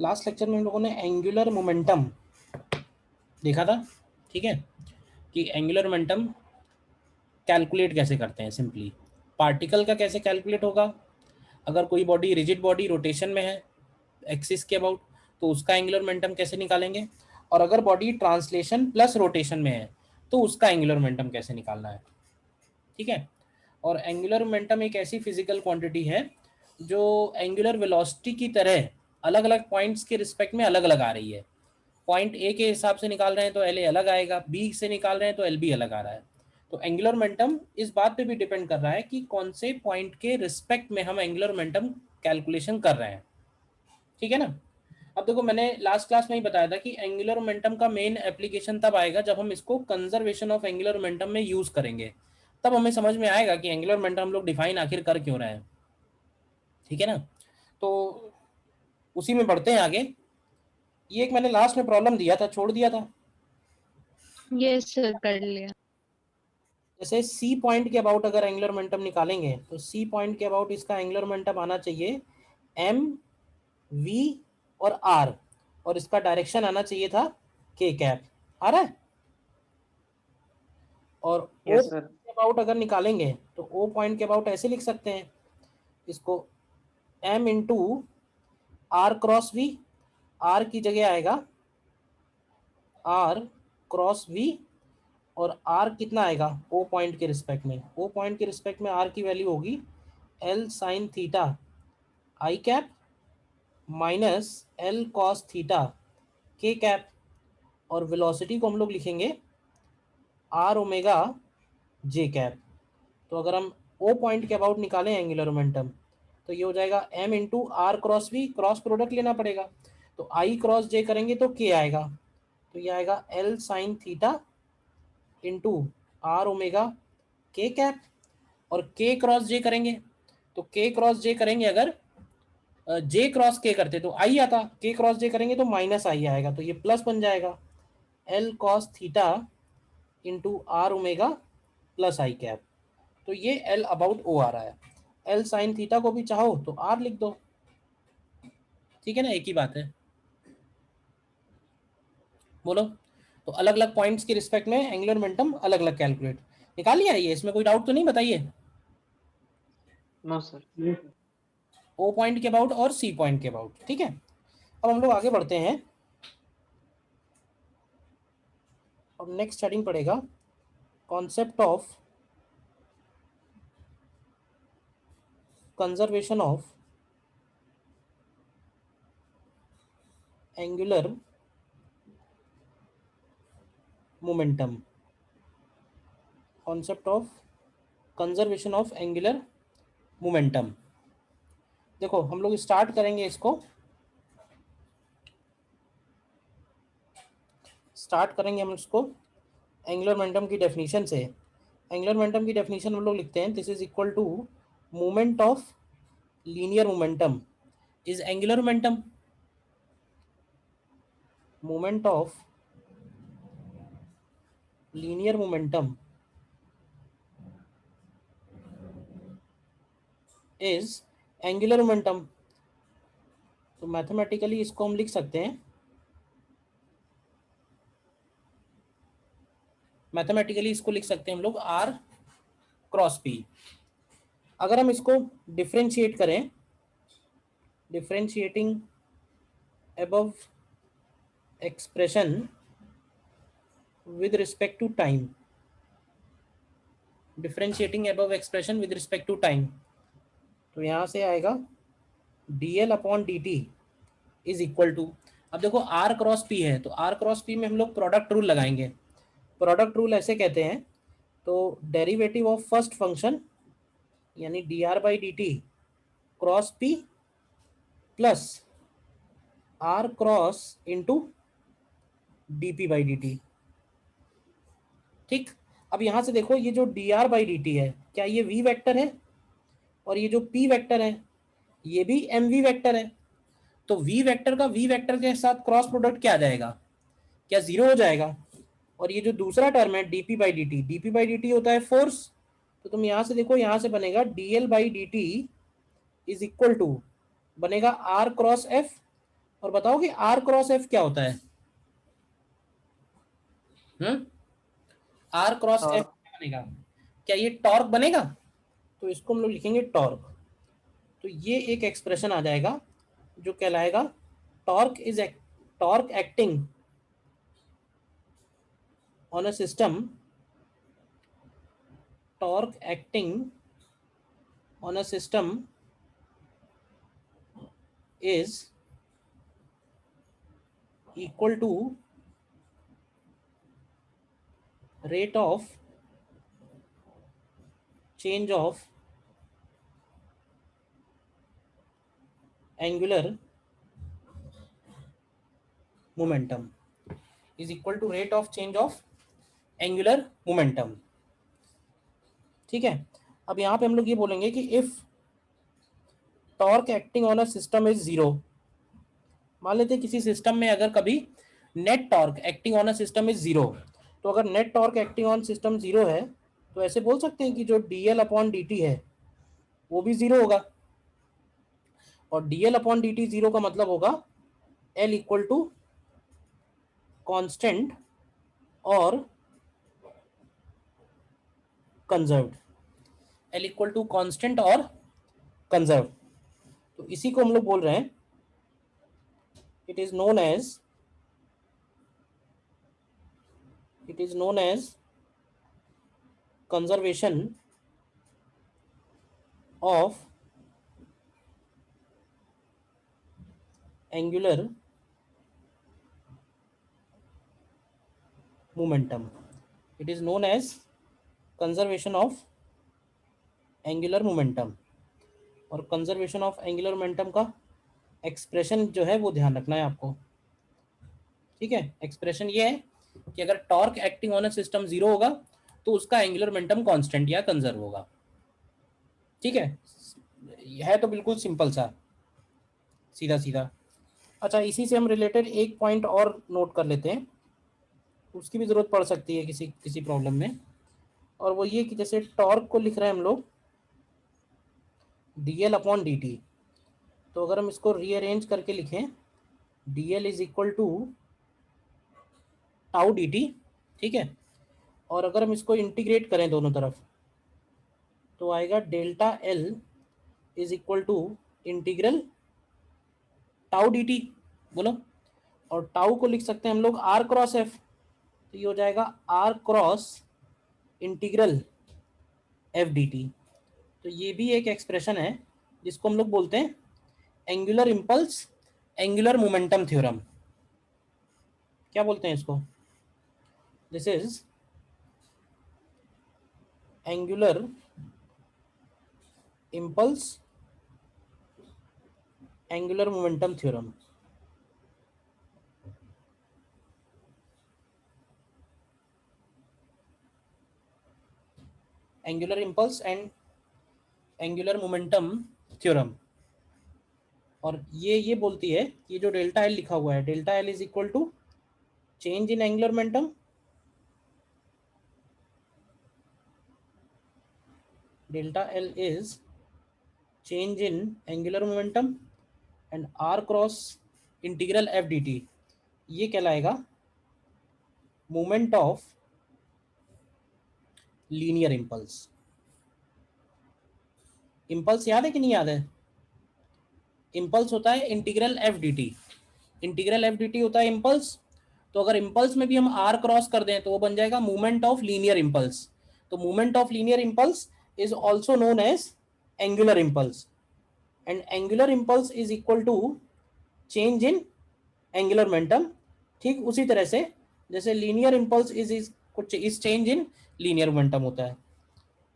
Last lecture में हम लोगों ने एंगुलर मोमेंटम देखा था, ठीक है, कि एंगुलर मोमेंटम कैलकुलेट कैसे करते हैं। सिंपली पार्टिकल का कैसे कैलकुलेट होगा, अगर कोई बॉडी रिजिड बॉडी रोटेशन में है एक्सिस के अबाउट, तो उसका एंगुलर मोमेंटम कैसे निकालेंगे, और अगर बॉडी ट्रांसलेशन प्लस रोटेशन में है तो उसका एंगुलर मोमेंटम कैसे निकालना है, ठीक है। और एंगुलर मोमेंटम एक ऐसी फिजिकल क्वांटिटी है जो एंगुलर वेलोसिटी की तरह अलग अलग पॉइंट्स के रिस्पेक्ट में अलग अलग आ रही है। पॉइंट ए के हिसाब से निकाल रहे हैं तो एल ए अलग आएगा, बी से निकाल रहे हैं तो एल बी अलग आ रहा है। तो एंगुलर मोमेंटम इस बात पे भी डिपेंड कर रहा है कि कौन से पॉइंट के रिस्पेक्ट में हम एंगुलर मोमेंटम कैलकुलेशन कर रहे हैं, ठीक है ना। अब देखो मैंने लास्ट क्लास में ही बताया था कि एंगुलर मोमेंटम का मेन एप्लीकेशन तब आएगा जब हम इसको कंजर्वेशन ऑफ एंगुलर मोमेंटम में यूज करेंगे, तब हमें समझ में आएगा कि एंगुलर मोमेंटम हम लोग डिफाइन आखिर कर क्यों रहे हैं, ठीक है ना। तो उसी में बढ़ते हैं आगे। ये एक मैंने लास्ट में प्रॉब्लम दिया था, छोड़ दिया था। यस सर, कर लिया। जैसे सी पॉइंट के अबाउट अगर एंगुलर मोमेंटम निकालेंगे तो सी पॉइंट के अबाउट इसका एंगुलर मोमेंटम आना चाहिए एम वी और आर, और इसका डायरेक्शन आना चाहिए था के कैप। आ रहा है। और ओ यस सर। के अबाउट अगर निकालेंगे तो ओ पॉइंट के अबाउट ऐसे लिख सकते हैं इसको, M into R cross V, R की जगह आएगा आर क्रॉस वी, और आर कितना आएगा ओ पॉइंट के रिस्पेक्ट में, ओ पॉइंट के रिस्पेक्ट में आर की वैल्यू होगी L sine theta I cap minus L cos theta के कैप, और वेलोसिटी को हम लोग लिखेंगे आर ओमेगा जे कैप। तो अगर हम ओ पॉइंट के अबाउट निकालें एंगुलर मोमेंटम तो ये हो जाएगा M into R cross V, cross product लेना पड़ेगा, तो आई क्रॉस जे करेंगे तो के आएगा, तो ये आएगा L sine theta into R omega K cap, और के क्रॉस जे करेंगे तो के क्रॉस जे करेंगे, अगर जे क्रॉस के करते तो आई आता, के क्रॉस जे करेंगे तो माइनस आई आएगा, तो ये प्लस बन जाएगा L cos theta into R omega plus I cap. तो ये एल अबाउट ओ आ रहा है। एल साइन थीटा को भी चाहो तो आर लिख दो, ठीक है ना, एक ही बात है। बोलो। तो अलग अलग पॉइंट्स के रिस्पेक्ट में एंगुलर मोमेंटम अलग अलग कैलकुलेट निकाल लिया है, ये इसमें कोई डाउट तो नहीं, बताइए। No sir. ओ पॉइंट के अबाउट और सी पॉइंट के अबाउट, ठीक है। अब हम लोग आगे बढ़ते हैं और नेक्स्ट हेडिंग पड़ेगा concept of conservation of angular momentum, concept of conservation of angular momentum. देखो हम लोग स्टार्ट करेंगे इसको, हम इसको एंगुलर मोमेंटम की डेफिनेशन से। एंगुलर मोमेंटम की डेफिनेशन हम लोग लिखते हैं this is equal to moment of linear momentum is angular momentum, moment of linear momentum is angular momentum. तो मैथमेटिकली इसको हम लिख सकते हैं, हम लोग आर क्रॉस पी। अगर हम इसको डिफ्रेंशिएट करें, differentiating above expression with respect to time, differentiating above expression with respect to time, तो यहां से आएगा dl upon dt is equal to, अब देखो r क्रॉस p है तो r क्रॉस p में हम लोग प्रोडक्ट रूल लगाएंगे। प्रोडक्ट रूल ऐसे कहते हैं, तो डेरिवेटिव ऑफ फर्स्ट फंक्शन यानी dr by dt cross p plus r cross into dp by dt, ठीक। अब यहां से देखो ये जो dr बाई dt है, क्या ये v वेक्टर है, और ये जो p वेक्टर है ये भी mv वेक्टर है। तो v वेक्टर का v वेक्टर के साथ क्रॉस प्रोडक्ट क्या आ जाएगा, क्या जीरो हो जाएगा। और ये जो दूसरा टर्म है dp by dt, dp by dt होता है फोर्स, तो तुम यहां से देखो, यहां से बनेगा dl by dt is equal to, बनेगा r क्रॉस f और बताओ कि आर क्रॉस एफ क्या होता है? R cross F torque. क्या बनेगा? क्या ये टॉर्क बनेगा? तो इसको हम लोग लिखेंगे टॉर्क। तो ये एक एक्सप्रेशन आ जाएगा जो कहलाएगा torque acting on a system, torque acting on a system is equal to rate of change of angular momentum, is equal to rate of change of angular momentum। ठीक है, अब यहाँ पे हम लोग ये बोलेंगे कि if torque acting on a system is zero, मान लेते हैं किसी सिस्टम में अगर कभी net torque acting on a system is zero, तो अगर net torque acting on system zero है तो ऐसे बोल सकते हैं कि जो dl अपॉन dt है वो भी जीरो होगा। और dl अपॉन dt जीरो का मतलब होगा L इक्वल टू कॉन्स्टेंट और conserved, L equal to constant और कंजर्व्ड। तो इसी को हम लोग बोल रहे हैं it is known as conservation of angular momentum. It is known as conservation of angular momentum. और कंजर्वेशन ऑफ एंगुलर मोमेंटम का एक्सप्रेशन जो है वो ध्यान रखना है आपको। ठीक है, एक्सप्रेशन ये है कि अगर torque acting on a system zero होगा तो उसका एंगुलर मोमेंटम कांस्टेंट या कंजर्व होगा। ठीक है तो बिल्कुल सिंपल सा, सीधा सीधा। अच्छा, इसी से हम रिलेटेड एक पॉइंट और नोट कर लेते हैं, उसकी भी जरूरत पड़ सकती है किसी किसी प्रॉब्लम में। और वो ये कि जैसे टॉर्क को लिख रहे हैं हम लोग dl अपॉन dt, तो अगर हम इसको रीअरेंज करके लिखें dl is equal to tau dt। ठीक है, और अगर हम इसको इंटीग्रेट करें दोनों तरफ तो आएगा delta L is equal to integral tau dt। बोलो, और टाउ को लिख सकते हैं हम लोग r क्रॉस f, तो ये हो जाएगा r cross integral f dt। तो ये भी एक एक्सप्रेशन है जिसको हम लोग बोलते हैं angular impulse angular momentum theorem. क्या बोलते हैं इसको? This is angular impulse angular momentum theorem. Angular impulse and angular momentum theorem. और ये बोलती है कि जो डेल्टा एल लिखा हुआ है, delta L is equal to change in angular momentum, delta L is change in angular momentum and R cross integral F D T, ये कहलाएगा moment of linear impulse. Impulse याद है कि नहीं याद है? इंपल्स होता है integral F D T, integral F D T होता है इंपल्स। तो अगर इंपल्स में भी हम आर क्रॉस कर दें तो वो बन जाएगा मूवमेंट ऑफ लीनियर इंपल्स। तो movement of linear impulse is also known as angular impulse, and angular impulse is equal to change in angular momentum. ठीक उसी तरह से जैसे linear impulse is change in linear momentum होता है।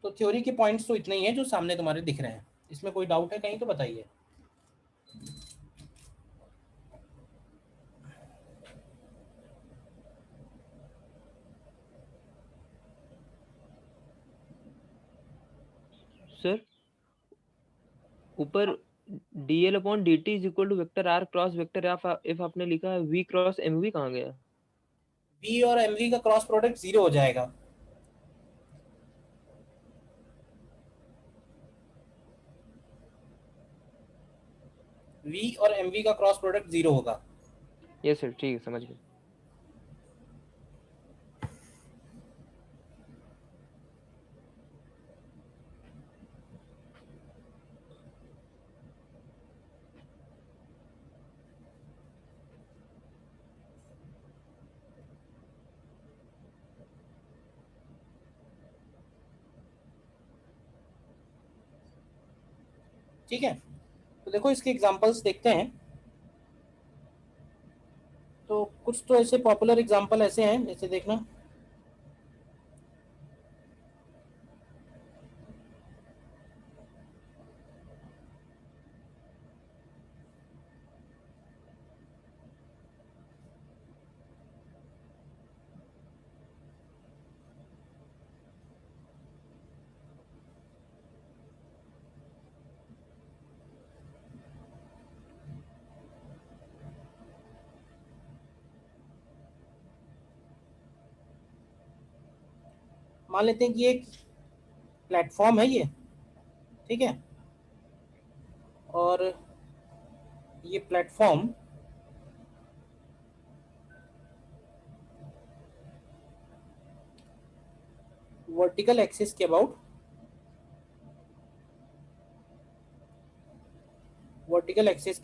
तो theory के पॉइंट्स तो इतने ही हैं जो सामने तुम्हारे दिख रहे हैं। इसमें कोई डाउट है कहीं तो बताइए। सर ऊपर dl upon dt is equal to vector r cross vector F आपने लिखा है v क्रॉस mv कहाँ गया? v और mv का क्रॉस प्रोडक्ट जीरो हो जाएगा। V और mv का क्रॉस प्रोडक्ट 0 होगा। यस सर, ठीक है, समझ गए। ठीक है, तो देखो इसके एग्जांपल्स देखते हैं। तो कुछ तो ऐसे पॉपुलर एग्जांपल ऐसे हैं, जैसे देखना, मान लेते हैं कि एक प्लेटफॉर्म है ये, ठीक है, और ये प्लेटफॉर्म वर्टिकल एक्सिस के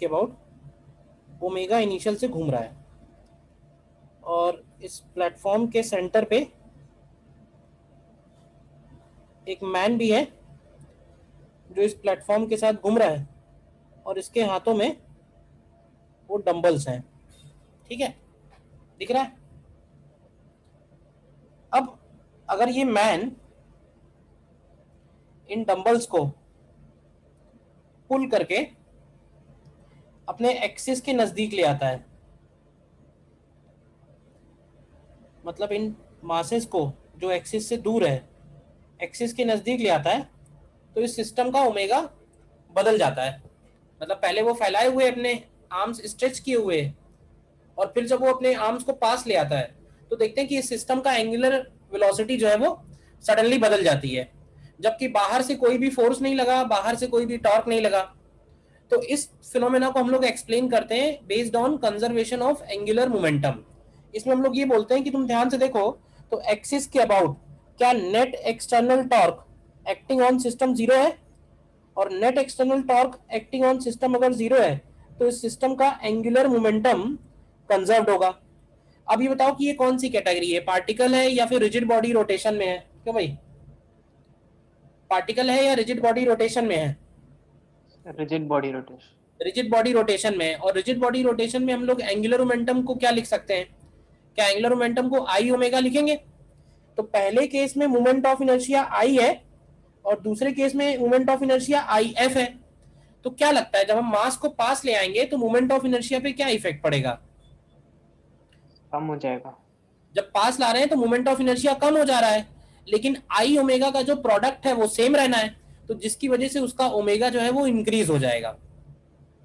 अबाउट ओमेगा इनिशियल से घूम रहा है, और इस प्लेटफॉर्म के सेंटर पे एक मैन भी है जो इस प्लेटफॉर्म के साथ घूम रहा है, और इसके हाथों में वो डंबल्स हैं, ठीक है, दिख रहा है। अब अगर ये मैन इन डंबल्स को पुल करके अपने एक्सिस के नजदीक ले आता है, मतलब इन मासेस को जो एक्सिस से दूर है एक्सिस के नजदीक ले आता है, तो इस सिस्टम का ओमेगा बदल जाता है। मतलब पहले वो फैलाए हुए अपने आर्म्स स्ट्रेच किए हुए, और फिर जब वो अपने आर्म्स को पास ले आता है तो देखते हैं कि इस सिस्टम का एंगुलर वेलोसिटी जो है वो सडनली बदल जाती है, जबकि बाहर से कोई भी फोर्स नहीं लगा, बाहर से कोई भी टॉर्क नहीं लगा। तो इस फिनोमेना को हम लोग एक्सप्लेन करते हैं based on conservation of angular momentum. इसमें हम लोग ये बोलते हैं कि तुम ध्यान से देखो तो एक्सिस के अबाउट क्या net external torque acting on system zero है, और net external torque acting on system अगर जीरो है तो इस सिस्टम का एंगुलर मोमेंटम कंजर्व्ड होगा। अब ये बताओ कि ये कौन सी कैटेगरी है, पार्टिकल है या फिर रिजिड बॉडी रोटेशन में है? क्यों भाई, पार्टिकल है या रिजिड बॉडी रोटेशन में है? Rigid body rotation. Rigid body rotation में। और रिजिड बॉडी रोटेशन में हम लोग एंगुलर मोमेंटम को क्या लिख सकते हैं? क्या एंगुलर मोमेंटम को आई ओमेगा लिखेंगे? तो पहले केस में मोमेंट ऑफ इनर्शिया आई है और दूसरे केस में moment of inertia I F है। तो क्या लगता है जब हम मास को पास ले आएंगे तो मोमेंट ऑफ इनर्शिया पे क्या इफेक्ट पड़ेगा? कम हो जाएगा। जब पास ला रहे हैं तो मोमेंट ऑफ इनर्शिया कम हो जा रहा है, लेकिन आई ओमेगा का जो प्रोडक्ट है वो सेम रहना है, तो जिसकी वजह से उसका ओमेगा जो है वो इंक्रीज हो जाएगा।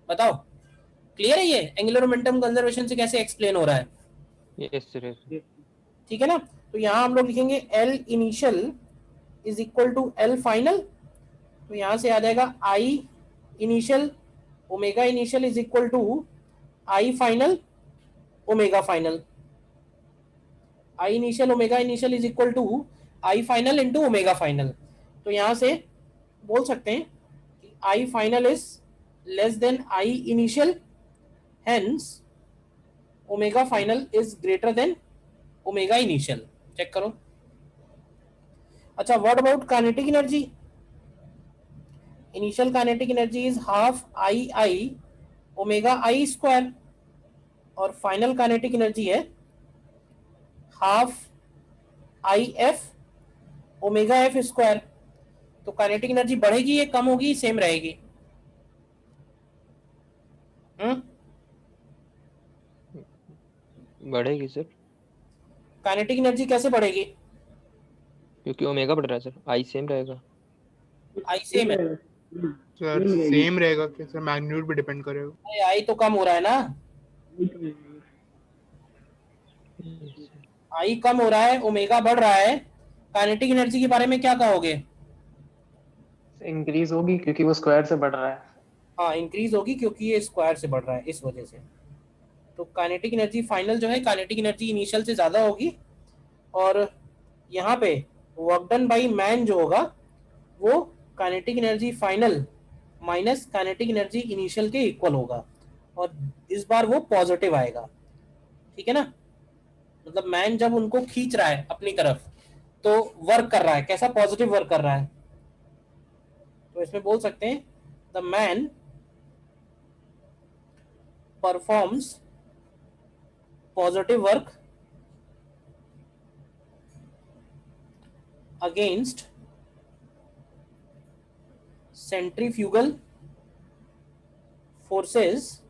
बताओ क्लियर है ये एंगुलर मोमेंटम कंजर्वेशन से कैसे एक्सप्लेन हो रहा है? Yes sir, yes. ठीक है ना। तो यहाँ हम लोग लिखेंगे L initial is equal to L final. तो यहाँ से आ जाएगा I initial omega initial is equal to I final omega final. I initial omega initial is equal to I final into omega final. तो यहाँ से बोल सकते हैं कि I final is less than I initial, hence omega final is greater than omega initial. Check करो। अच्छा, what about kinetic energy? Initial kinetic energy is half I I omega I square, और फाइनल काइनेटिक एनर्जी है half I F omega F square. तो kinetic energy बढ़ेगी या कम होगी, same रहेगी? बढ़ेगी सर, काइनेटिक एनर्जी कैसे बढ़ेगी? क्योंकि ओमेगा बढ़ रहा है सर, आई सेम रहेगा। आई सेम है सर, सेम रहेगा कि सर मैग्नीट्यूड पे डिपेंड करेगा? आई तो कम हो रहा है ना, आई कम हो रहा है ओमेगा बढ़ रहा है। काइनेटिक एनर्जी के बारे में क्या कहोगे? इंक्रीज होगी क्योंकि वो स्क्वायर से बढ़ रहा है। हाँ इंक्रीज होगी क्योंकि ये स्क्वायर से बढ़ रहा है इस वजह से। तो काइनेटिक एनर्जी फाइनल जो है काइनेटिक एनर्जी इनिशियल से ज़्यादा होगी, और यहाँ पे वर्क डन बाई मैन जो होगा वो kinetic energy final minus kinetic energy initial के इक्वल होगा, और इस बार वो पॉजिटिव आएगा। ठीक है ना, मतलब मैन जब उनको खींच रहा है अपनी तरफ तो वर्क कर रहा है, कैसा पॉजिटिव वर्क कर रहा है। तो इसमें बोल सकते हैं the man performs positive work against centrifugal forces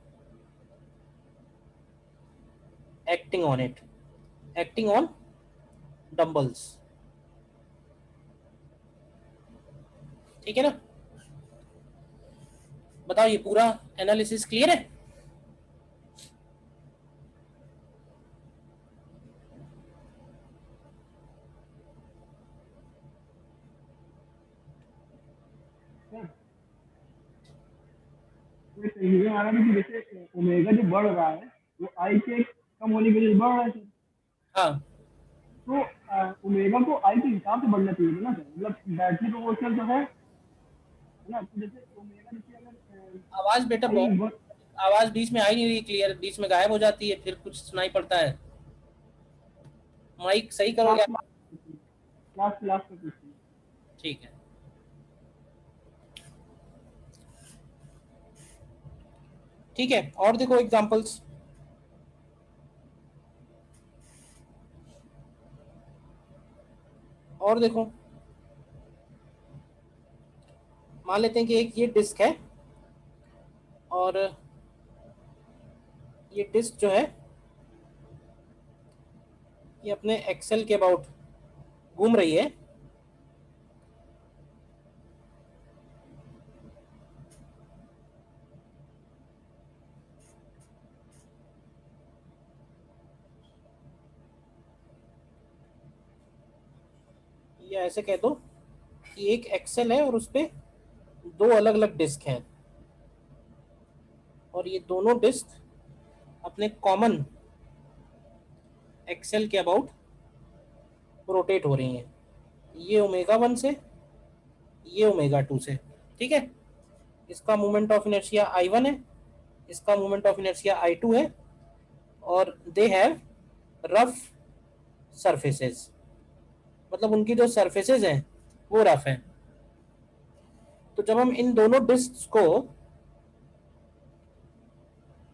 acting on dumbbells। ठीक है ना, बताओ ये पूरा एनालिसिस क्लियर है? ये हमारा भी जैसे ओमेगा जो बढ़ रहा है वो आई के कम होने की वजह से बढ़ रहा है सर। हाँ तो ओमेगा को आई के हिसाब से बढ़ना चाहिए ना सर, मतलब बैटरी प्रोपोर्शनल तो है ना। तो जैसे ओमेगा जैसे अगर आवाज बेटा बहुत, आवाज बीच में आई नहीं रही क्लियर, बीच में गायब हो जाती है, फिर कुछ सुनाई पड़ता है। माइक सही करोगे? क्लास का क्वेश्चन। ठीक है, ठीक है, और देखो एग्जांपल्स। और देखो, मान लेते हैं कि एक ये डिस्क है और ये डिस्क जो है ये अपने एक्सेल के अबाउट घूम रही है। या ऐसे कह दो कि एक एक्सेल है और उस पे दो अलग अलग डिस्क हैं, और ये दोनों डिस्क अपने कॉमन एक्सेल के अबाउट रोटेट हो रही हैं, ये ओमेगा 1 से, ये ओमेगा 2 से। ठीक है, इसका मोमेंट ऑफ इनर्शिया I1 है, इसका मोमेंट ऑफ इनर्शिया I2 है, और दे हैव रफ सरफेसेस, मतलब उनकी जो सरफेसेस हैं वो रफ हैं। तो जब हम इन दोनों डिस्क को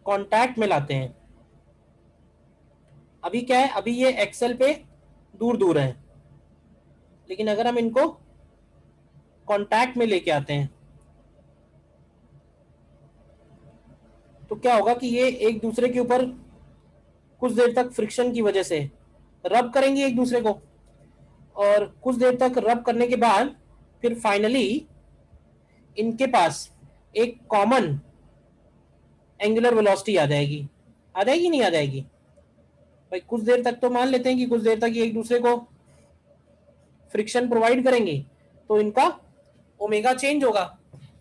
कांटेक्ट में लाते हैं, अभी क्या है, अभी ये एक्सेल पे दूर दूर हैं, लेकिन अगर हम इनको कांटेक्ट में लेके आते हैं तो क्या होगा कि ये एक दूसरे के ऊपर कुछ देर तक फ्रिक्शन की वजह से रब करेंगे एक दूसरे को, और कुछ देर तक रब करने के बाद फिर फाइनली इनके पास एक कॉमन एंगुलर वेलोसिटी आ जाएगी। आ जाएगी नहीं आ जाएगी भाई? कुछ देर तक तो मान लेते हैं कि कुछ देर तक ये एक दूसरे को फ्रिक्शन प्रोवाइड करेंगे तो इनका ओमेगा चेंज होगा,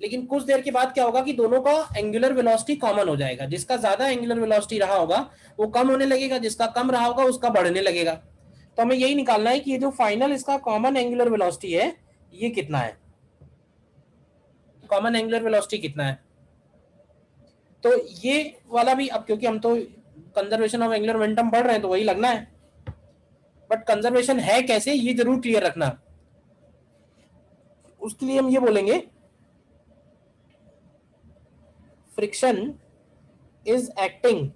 लेकिन कुछ देर के बाद क्या होगा कि दोनों का एंगुलर वेलोसिटी कॉमन हो जाएगा। जिसका ज्यादा एंगुलर वेलोसिटी रहा होगा वो कम होने लगेगा, जिसका कम रहा होगा उसका बढ़ने लगेगा। तो हमें यही निकालना है कि ये जो फाइनल इसका कॉमन एंगुलर वेलोसिटी है ये कितना है, कॉमन एंगुलर वेलोसिटी कितना है। तो ये वाला भी, अब क्योंकि हम तो कंजर्वेशन ऑफ एंगुलर मोमेंटम पढ़ रहे हैं तो वही लगना है, बट कंजर्वेशन है कैसे ये जरूर क्लियर रखना। उसके लिए हम ये बोलेंगे friction is acting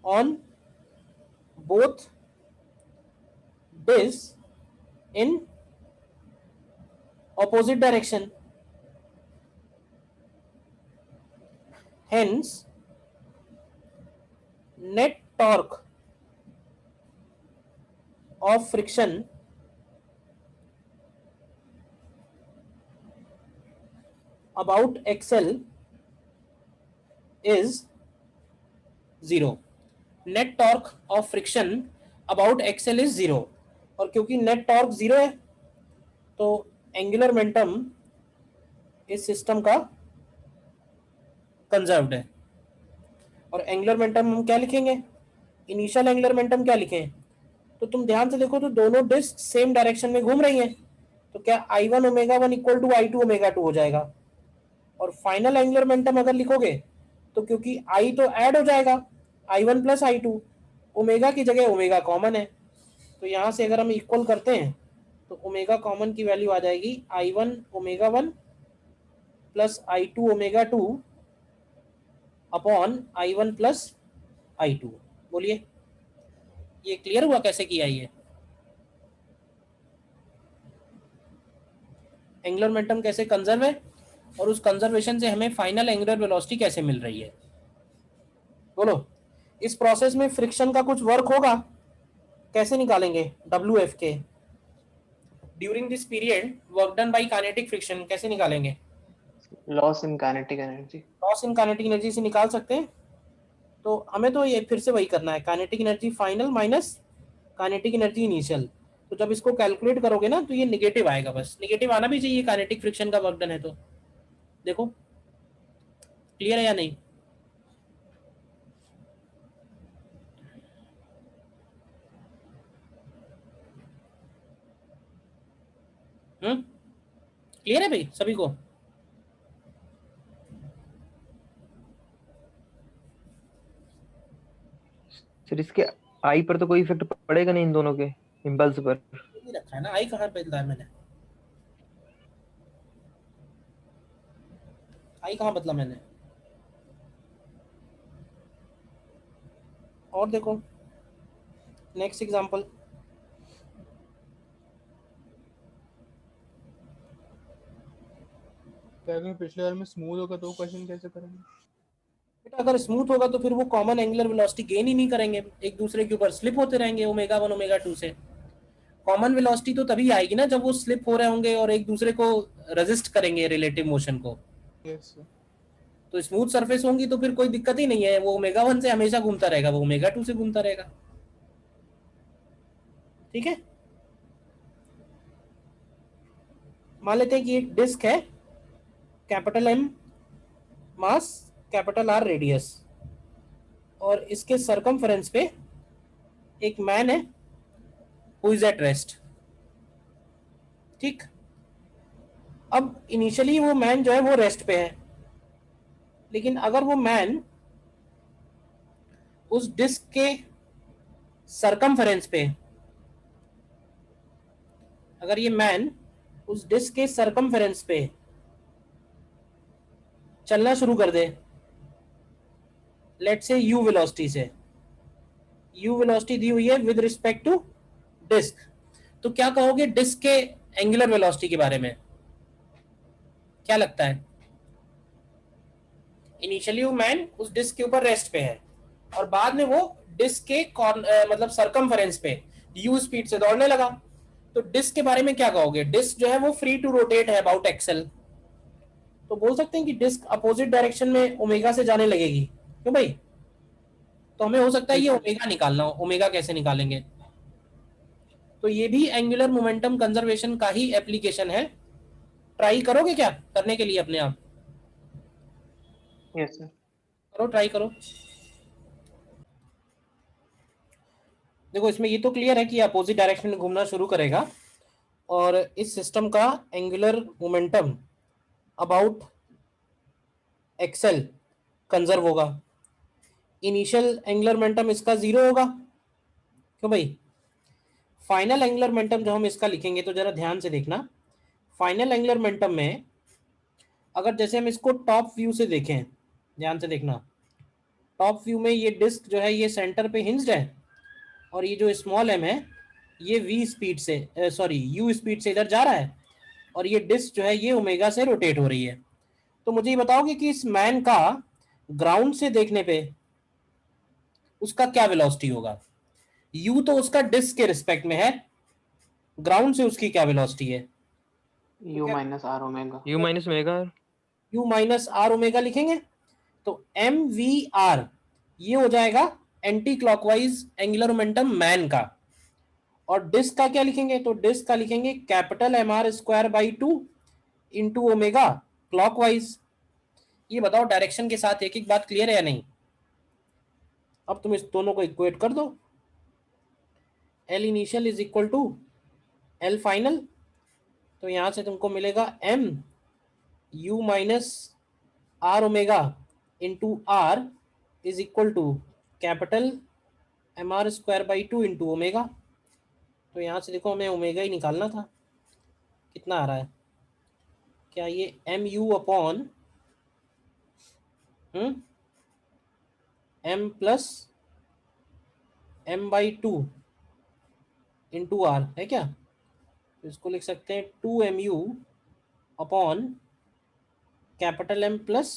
on both disc in opposite direction, hence net torque of friction about axle is 0। net torque of friction about axle is 0, और क्योंकि net torque 0 है तो एंगुलर मोमेंटम इस सिस्टम का कंजर्व्ड है। और एंगुलर मोमेंटम हम क्या लिखेंगे, इनिशियल एंगुलर मोमेंटम क्या लिखें, तो तुम ध्यान से देखो तो दोनों डिस्क सेम डायरेक्शन में घूम रही हैं, तो क्या I1 omega 1 equal to I2 omega 2 हो जाएगा। और फाइनल एंगुलर मोमेंटम अगर लिखोगे तो क्योंकि I तो ऐड हो जाएगा I1 प्लस I2, ओमेगा की जगह ओमेगा कॉमन है, तो यहाँ से अगर हम इक्वल करते हैं तो ओमेगा कॉमन की वैल्यू आ जाएगी I1 omega 1 plus I2 omega 2 upon I1 plus I2। बोलिए ये क्लियर हुआ कैसे किया ये? एंगुलर मोमेंटम कैसे कंजर्व है और उस कंजर्वेशन से हमें फाइनल एंगुलर वेलोसिटी कैसे मिल रही है। बोलो, इस प्रोसेस में फ्रिक्शन का कुछ वर्क होगा, कैसे निकालेंगे WF के during this period work done by kinetic friction, कैसे निकालेंगे? Loss in kinetic energy. Loss in kinetic energy से निकाल सकते हैं। तो हमें तो ये फिर से वही करना है, kinetic energy final minus kinetic energy initial. तो जब इसको कैलकुलेट करोगे ना तो ये निगेटिव आएगा, बस निगेटिव आना भी चाहिए काइनेटिक फ्रिक्शन का वर्क डन है। तो देखो क्लियर है या नहीं? क्लियर है भाई सभी को? सर इसके आई पर तो कोई इफेक्ट पड़ेगा नहीं इन दोनों के इम्पल्स पर। ये रखा है ना, आई कहाँ पे बदला है मैंने, आई कहाँ बदला मैंने? और देखो नेक्स्ट एग्जांपल, अगर पिछले बार में स्मूथ होगा तो क्वेश्चन कैसे करेंगे? बेटा अगर स्मूथ होगा तो फिर वो कॉमन एंगुलर वेलोसिटी गेन ही नहीं करेंगे, एक दूसरे के ऊपर स्लिप होते रहेंगे ओमेगा 1 ओमेगा 2 से। कॉमन वेलोसिटी तो तभी आएगी ना जब वो स्लिप हो रहे होंगे और एक दूसरे को रेजिस्ट करेंगे रिलेटिव मोशन को। Yes sir. तो स्मूथ सरफेस होंगी तो फिर कोई दिक्कत ही नहीं है, वो ओमेगा 1 से हमेशा घूमता रहेगा, वो ओमेगा 2 से घूमता रहेगा। ठीक है, मान लेते हैं कि एक डिस्क है, capital M mass capital R radius, और इसके सरकमफेरेंस पे एक मैन है हु इज एट रेस्ट। ठीक, अब इनिशियली वो मैन जो है वो रेस्ट पे है, लेकिन अगर वो मैन उस डिस्क के सरकमफेरेंस पे, अगर ये मैन उस डिस्क के सरकमफेरेंस पे चलना शुरू कर दे, लेट्स से u वेलोसिटी से, u वेलोसिटी दी हुई है विद रिस्पेक्ट टू डिस्क, तो क्या कहोगे डिस्क के एंगुलर वेलोसिटी के बारे में? क्या लगता है? इनिशियली वो मैन उस डिस्क के ऊपर रेस्ट पे है और बाद में वो डिस्क के मतलब सरकमफेरेंस पे u स्पीड से दौड़ने लगा, तो डिस्क के बारे में क्या कहोगे? डिस्क जो है वो फ्री टू रोटेट है अबाउट एक्सेल, तो बोल सकते हैं कि डिस्क अपोजिट डायरेक्शन में ओमेगा से जाने लगेगी। क्यों भाई? तो हमें हो सकता है ये ओमेगा निकालना हो, ओमेगा कैसे निकालेंगे? तो ये भी एंगुलर मोमेंटम कंजर्वेशन का ही एप्लीकेशन है। ट्राई करोगे क्या करने के लिए अपने आप? Yes sir. करो, ट्राई करो। देखो इसमें ये तो क्लियर है कि अपोजिट डायरेक्शन में घूमना शुरू करेगा और इस सिस्टम का angular momentum about axle conserve होगा। इनिशियल एंगुलर मोमेंटम इसका 0 होगा। क्यों भाई? फाइनल एंगुलर मोमेंटम जो हम इसका लिखेंगे तो जरा ध्यान से देखना, फाइनल एंगुलर मोमेंटम में अगर जैसे हम इसको टॉप व्यू से देखें, ध्यान से देखना, टॉप व्यू में ये डिस्क जो है ये सेंटर पे हिंज्ड है और ये जो स्मॉल m है ये v स्पीड से u स्पीड से इधर जा रहा है और ये डिस्क जो है ये ओमेगा से रोटेट हो रही है। तो मुझे ये बताओगे कि इस मैन का ग्राउंड से देखने पे उसका क्या वेलोसिटी होगा? u तो उसका डिस्क के रिस्पेक्ट में है, ग्राउंड से उसकी क्या वेलोसिटी है? u minus R omega. u minus omega. u minus R omega लिखेंगे तो mvr ये हो जाएगा anti clockwise angular momentum man का, और डिस्क का क्या लिखेंगे? तो डिस्क का लिखेंगे capital mr² by 2 into omega clockwise. ये बताओ डायरेक्शन के साथ एक एक बात क्लियर है या नहीं? अब तुम इस दोनों को इक्वेट कर दो, L initial is equal to L final, तो यहां से तुमको मिलेगा M U minus R omega into R is equal to capital M R square by 2 into omega. तो यहाँ से देखो हमें ओमेगा ही निकालना था, कितना आ रहा है? क्या ये M U upon M plus M by 2 into R है क्या? तो इसको लिख सकते हैं 2mu upon capital M plus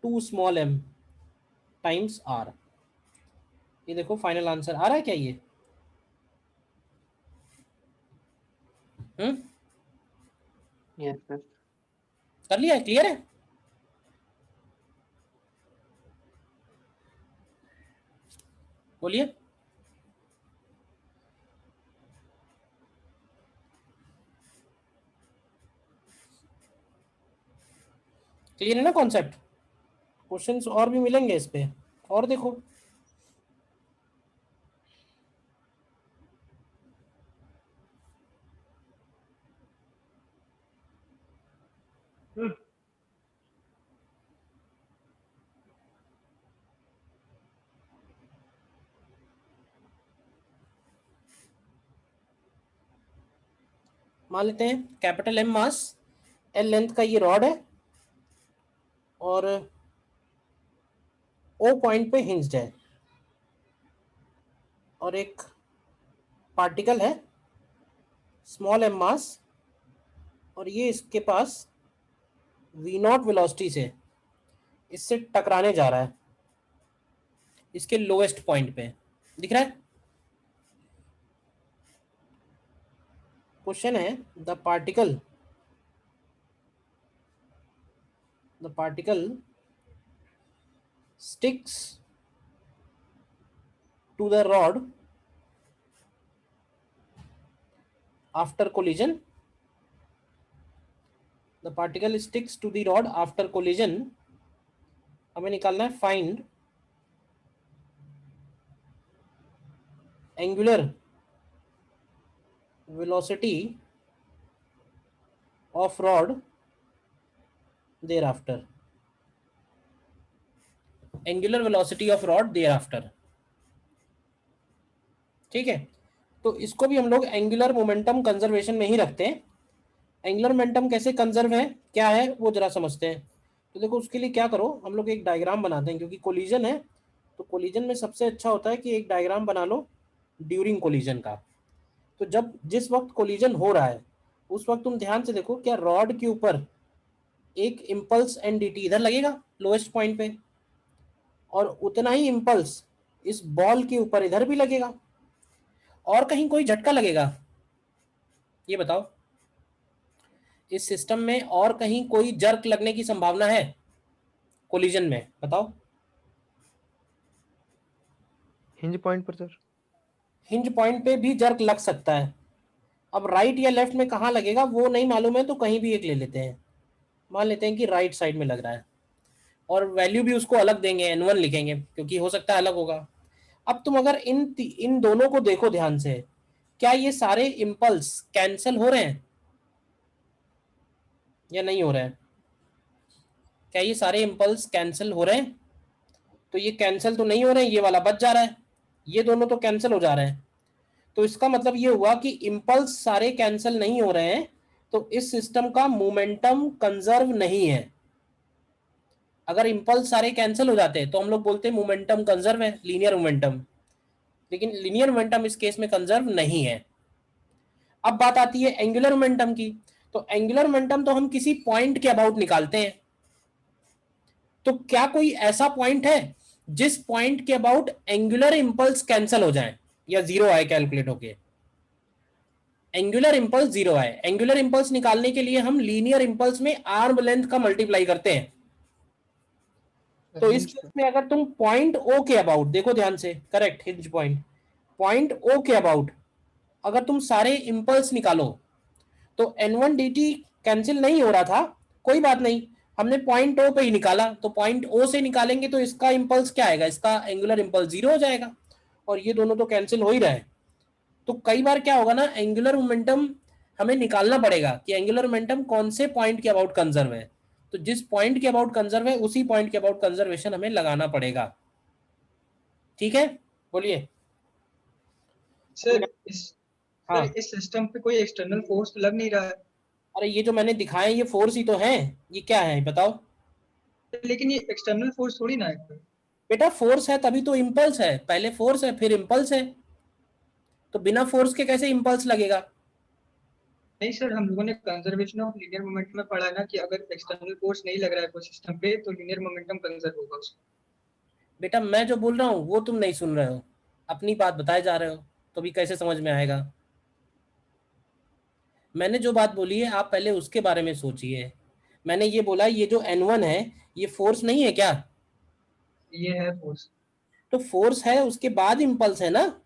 2 small m times r। ये देखो फाइनल आंसर आ रहा है क्या ये? Yes sir. कर लिया? क्लियर है? बोलिए। क्लियर है ना कॉन्सेप्ट? क्वेश्चंस और भी मिलेंगे इस पे, और देखो। मान लेते हैं कैपिटल एम मास, एल लेंथ का ये रॉड है और ओ पॉइंट पे हिंज्ड है, और एक पार्टिकल है स्मॉल एम मास, और ये इसके पास वी नॉट वेलोसिटी से इससे टकराने जा रहा है इसके लोएस्ट पॉइंट पे। दिख रहा है? क्वेश्चन है the particle sticks to the rod after collision. The particle sticks to the rod after collision. हमें निकालना है find angular velocity of rod thereafter. Angular velocity of rod thereafter. ठीक है, तो इसको भी हम लोग एंगुलर मोमेंटम कंजर्वेशन में ही रखते हैं। एंगुलर मोमेंटम कैसे कंजर्व है, क्या है वो जरा समझते हैं। तो देखो उसके लिए क्या करो, हम लोग एक डायग्राम बनाते हैं, क्योंकि कोलिजन है तो कोलिजन में सबसे अच्छा होता है कि एक डायग्राम बना लो ड्यूरिंग कोलिजन का। तो जब जिस वक्त कोलिजन हो रहा है उस वक्त तुम ध्यान से देखो, क्या रॉड के ऊपर एक इम्पल्स एनडीटी इधर लगेगा लोएस्ट पॉइंट पे, और उतना ही इम्पल्स इस बॉल के ऊपर इधर भी लगेगा, और कहीं कोई झटका लगेगा? ये बताओ, इस सिस्टम में और कहीं कोई जर्क लगने की संभावना है कोलिजन में? बताओ। हिंज पॉइंट पर सर। हिंज पॉइंट पे भी जर्क लग सकता है। अब राइट या लेफ्ट में कहाँ लगेगा वो नहीं मालूम है, तो कहीं भी एक ले लेते हैं। मान लेते हैं कि राइट साइड में लग रहा है, और वैल्यू भी उसको अलग देंगे, n1 लिखेंगे, क्योंकि हो सकता है अलग होगा। अब तुम अगर इन दोनों को देखो ध्यान से, क्या ये सारे इम्पल्स कैंसिल हो रहे हैं या नहीं हो रहे हैं? क्या ये सारे इम्पल्स कैंसिल हो रहे हैं? तो ये कैंसिल तो नहीं हो रहे हैं, ये वाला बच जा रहा है, ये दोनों तो कैंसिल हो जा रहे हैं। तो इसका मतलब ये हुआ कि इम्पल्स सारे कैंसिल नहीं हो रहे हैं, तो इस सिस्टम का मोमेंटम कंजर्व नहीं है। अगर इम्पल्स सारे कैंसिल हो जाते हैं तो हम लोग बोलते हैं मोमेंटम कंजर्व है, लीनियर मोमेंटम, लेकिन लीनियर मोमेंटम इस केस में कंजर्व नहीं है। अब बात आती है एंगुलर मोमेंटम की। तो एंगुलर मोमेंटम तो हम किसी पॉइंट के अबाउट निकालते हैं। तो क्या कोई ऐसा पॉइंट है जिस पॉइंट के अबाउट एंगुलर इंपल्स कैंसिल हो जाए या जीरो आए कैलकुलेट होके? एंगुलर इंपल्स जीरो आए। एंगुलर इंपल्स निकालने के लिए हम लीनियर इंपल्स में आर्म लेंथ का मल्टीप्लाई करते हैं। तो इस केस में अगर तुम पॉइंट ओ के अबाउट देखो ध्यान से, करेक्ट, हिंज पॉइंट ओ के अबाउट अगर तुम सारे इंपल्स निकालो तो n1 dt कैंसिल नहीं हो रहा था, कोई बात नहीं, हमने पॉइंट ओ पे ही निकाला, तो पॉइंट ओ से निकालेंगे तो इसका इम्पल्स क्या आएगा, इसका एंगुलर इम्पल्स 0 हो जाएगा, और ये दोनों तो कैंसिल हो ही रहे हैं। तो कई बार क्या होगा ना, एंगुलर मोमेंटम हमें निकालना पड़ेगा कि एंगुलर मोमेंटम कौन से पॉइंट के अबाउट कंजर्व है, तो जिस पॉइंट के अबाउट कंजर्व है उसी पॉइंट के अबाउट कंजर्वेशन हमें लगाना पड़ेगा। ठीक है, बोलिए। सर इस हाँ, सर इस सिस्टम पे कोई एक्सटर्नल फोर्स लग नहीं रहा है, अरे ये जो मैंने दिखाए ये फोर्स ही तो है, ये क्या है बताओ। लेकिन ये एक्सटर्नल फोर्स थोड़ी ना है कोई। बेटा फोर्स है तभी तो इम्पल्स है, पहले फोर्स है फिर इम्पल्स है, तो बिना फोर्स के कैसे इम्पल्स लगेगा। नहीं सर, हम लोगों ने कंजर्वेशन ऑफ लीनियर मोमेंटम में पढ़ा है ना कि अगर एक्सटर्नल फोर्स नहीं लग रहा है कोई सिस्टम पे तो लीनियर मोमेंटम कंजर्व होगा उसका। बेटा मैं जो बोल रहा हूँ वो तुम नहीं सुन रहे हो, अपनी बात बताए जा रहे हो, तो भी कैसे समझ में आएगा। मैंने जो बात बोली है आप पहले उसके बारे में सोचिए। मैंने ये बोला ये जो N1 है ये फोर्स नहीं है क्या, ये है फोर्स। तो फोर्स है उसके बाद इम्पल्स है ना,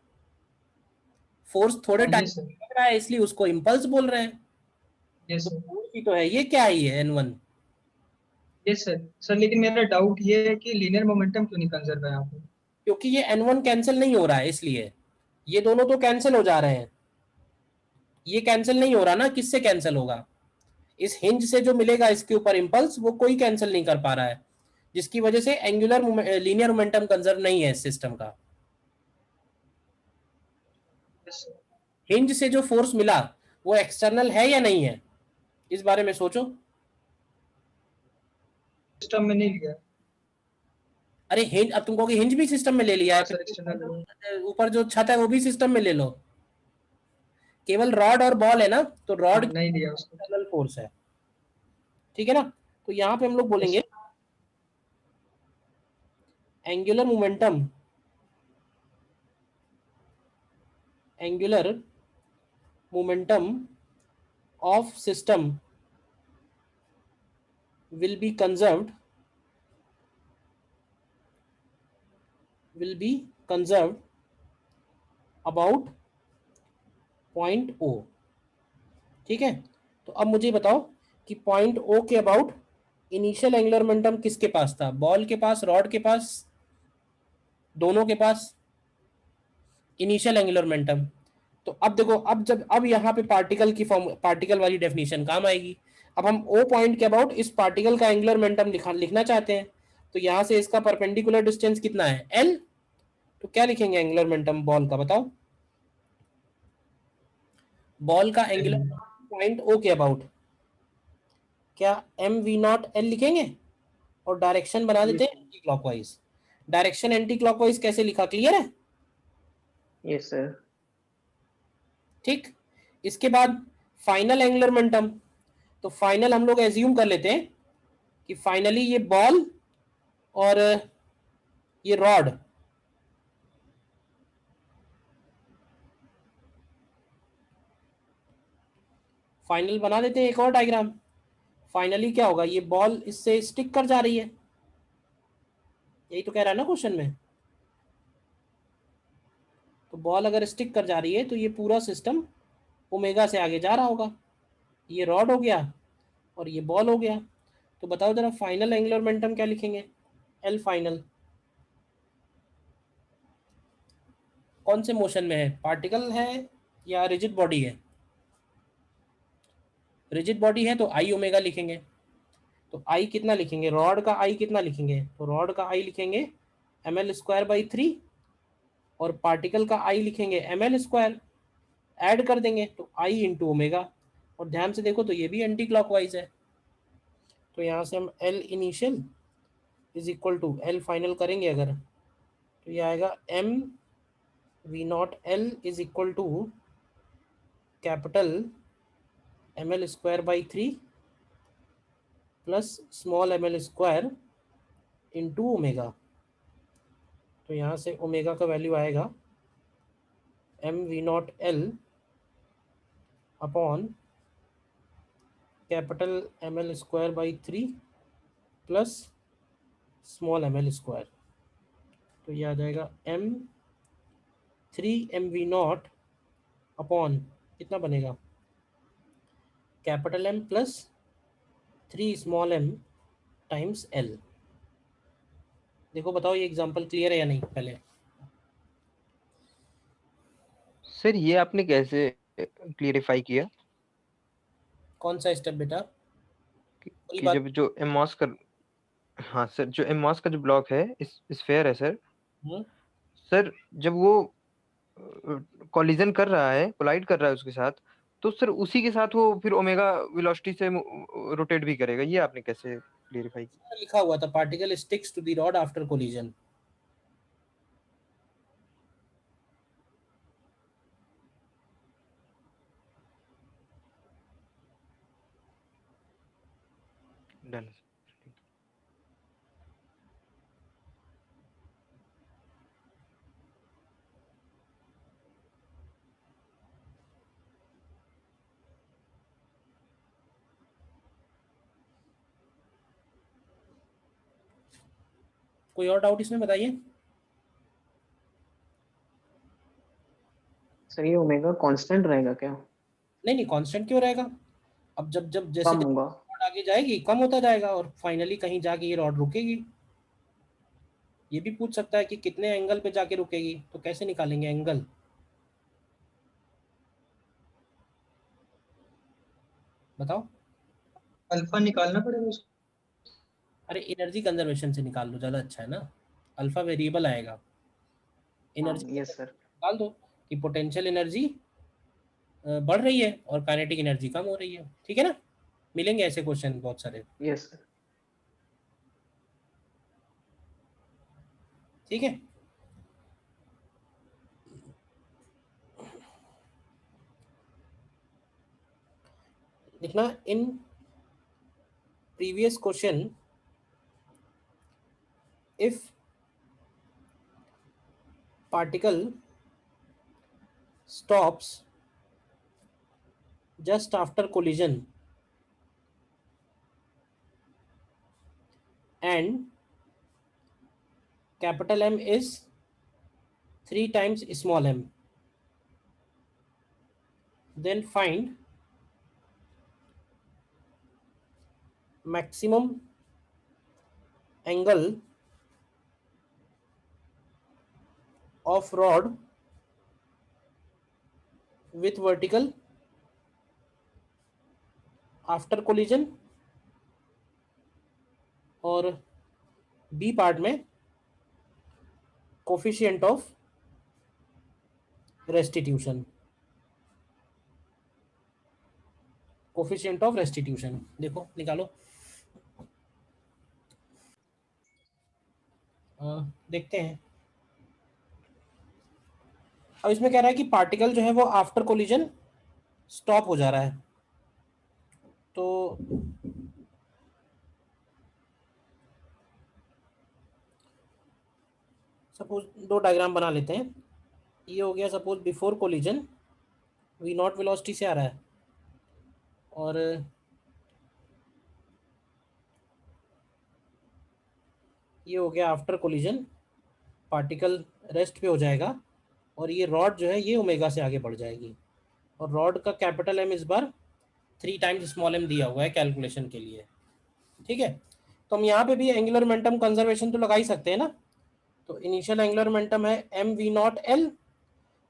फोर्स थोड़े टाइम ये सर, लग रहा है इसलिए उसको इम्पल्स बोल रहे हैं, ये तो सर, फोर्स ही तो है, ये क्या ही है N1। ये सर लेकिन मेरा डाउट ये है कि लीनियर मोमेंटम क्यों नहीं कंजर्व है यहाँ पे। क्योंकि ये N1 कैंसिल नहीं हो रहा है इसलिए, ये दोनों तो कैंसिल हो जा रहे हैं, ये कैंसिल नहीं हो रहा ना, किससे कैंसिल होगा, इस हिंज से जो मिलेगा इसके ऊपर इम्पल्स वो कोई कैंसिल नहीं कर पा रहा है, जिसकी वजह से एंगुलर लीनियर मोमेंटम कंजर्व नहीं है इस सिस्टम का। यस सर, हिंज से जो फोर्स मिला वो एक्सटर्नल है या नहीं है, इस बारे में सोचो। सिस्टम में नहीं लिया। अरे हिंज, अब तुम कहोगे हिंज भी सिस्टम में ले लिया है, हाँ सर, एक्सटर्नल। फिर ऊपर जो छत है वो भी सिस्टम में ले लो, केवल रॉड और बॉल है ना, तो रॉड नहीं लिया उसको। एक्सटर्नल फोर्स है, ठीक है ना। तो यहाँ पे हम लोग बोलेंगे angular momentum, angular momentum of system will be conserved about point O। ठीक है, तो अब मुझे बताओ कि पॉइंट O के अबाउट इनिशियल एंगुलर मोमेंटम किसके पास था, बॉल के पास, रॉड के पास, दोनों के पास इनिशियल एंगुलर मोमेंटम। तो अब देखो, अब यहाँ पे पार्टिकल की फॉर्म, पार्टिकल वाली डेफिनेशन काम आएगी। अब हम O पॉइंट के अबाउट इस पार्टिकल का एंगुलर मोमेंटम लिखना चाहते हैं, तो यहाँ से इसका परपेंडिकुलर डिस्टेंस कितना है L, तो क्या लिखेंगे एंगुलर मोमेंटम बॉल का, बताओ। बॉल का एंगुलर पॉइंट O के अबाउट क्या mv0 L लिखेंगे, और डायरेक्शन बना देते हैं anti clockwise. Direction anti clockwise कैसे लिखा, क्लियर है। Yes sir. ठीक, इसके बाद फाइनल एंगुलर मोमेंटम, तो फाइनल हम लोग एज्यूम कर लेते हैं कि फाइनली ये बॉल और ये रॉड, फाइनल बना देते हैं एक और डायग्राम। फाइनली क्या होगा, ये बॉल इससे स्टिक कर जा रही है, यही तो कह रहा है ना क्वेश्चन में। तो बॉल अगर स्टिक कर जा रही है तो ये पूरा सिस्टम ओमेगा से आगे जा रहा होगा, ये रॉड हो गया और ये बॉल हो गया। तो बताओ जरा फाइनल एंगुलर मोमेंटम क्या लिखेंगे, एल फाइनल। कौन से मोशन में है, पार्टिकल है या रिजिड बॉडी है, रिजिड बॉडी है तो आई ओमेगा लिखेंगे। तो आई कितना लिखेंगे, रॉड का आई कितना लिखेंगे, तो रॉड का आई लिखेंगे ml²/3 और पार्टिकल का आई लिखेंगे ml², ऐड कर देंगे तो आई इंटू ओमेगा। और ध्यान से देखो तो ये भी एंटी क्लॉकवाइज है, तो यहाँ से हम L initial is equal to L final करेंगे अगर, तो ये आएगा mv0L is equal to capital ml²/3 plus small ml² into omega. तो यहाँ से ओमेगा का वैल्यू आएगा mv0L upon capital ml²/3 plus small ml²। तो ये आ जाएगा m3mv0 अपॉन कितना बनेगा, capital M plus 3 small m times l। देखो बताओ ये एग्जांपल क्लियर है या नहीं पहले? सर ये आपने कैसे क्लियरिफाई किया कौन सा स्टेप बेटा? पूरी कि बात। जब जो एमॉस का, हाँ सर, जो एमॉस का जो ब्लॉक है इस स्फेयर है सर, हम्म, सर जब वो कॉलिजन कर रहा है, कोलाइड कर रहा है उसके साथ, तो सर उसी के साथ वो फिर ओमेगा वेलोसिटी से रोटेट भी करेगा। ये आपने कैसे क्लियरिफाई किया? लिखा हुआ था particle sticks to the rod after collision. Done. कोई और डाउट इसमें बताइए? सर ये ओमेगा कांस्टेंट रहेगा क्या? नहीं नहीं, कांस्टेंट क्यों रहेगा? अब जब जब जैसे कम जैसे होगा? रॉड आगे जाएगी कम होता जाएगा और फाइनली कहीं जाके ये रॉड रुकेगी। ये भी पूछ सकता है कि कितने एंगल पे जाके रुकेगी, तो कैसे निकालेंगे एंगल? बताओ। अल्फा निकालना पड़ेगा उसको। अरे एनर्जी कंजर्वेशन से निकाल लो, ज़्यादा अच्छा है ना। अल्फा वेरिएबल आएगा, एनर्जी यस सर। निकाल दो कि पोटेंशियल एनर्जी बढ़ रही है और काइनेटिक एनर्जी कम हो रही है। ठीक है ना? मिलेंगे ऐसे क्वेश्चन बहुत सारे। Yes sir. ठीक है। लिखना in previous question if particle stops just after collision and capital M is 3 times small m, then find maximum angle of rod with vertical after collision, और बी पार्ट में coefficient of restitution. Coefficient of restitution देखो निकालो। देखते हैं। अब इसमें कह रहा है कि पार्टिकल जो है वो आफ्टर कोलिजन स्टॉप हो जा रहा है। तो सपोज दो डायग्राम बना लेते हैं। ये हो गया suppose before collision, V naught velocity से आ रहा है, और ये हो गया आफ्टर कोलिजन, पार्टिकल रेस्ट पे हो जाएगा और ये रॉड जो है ये ओमेगा से आगे बढ़ जाएगी, और रॉड का कैपिटल एम इस बार 3 टाइम्स स्मॉल एम दिया हुआ है कैलकुलेशन के लिए। ठीक है, तो हम यहाँ पे भी एंगुलर मोमेंटम कंजर्वेशन तो लगा ही सकते हैं ना। तो इनिशियल एंगुलर मोमेंटम है एम वी नॉट एल,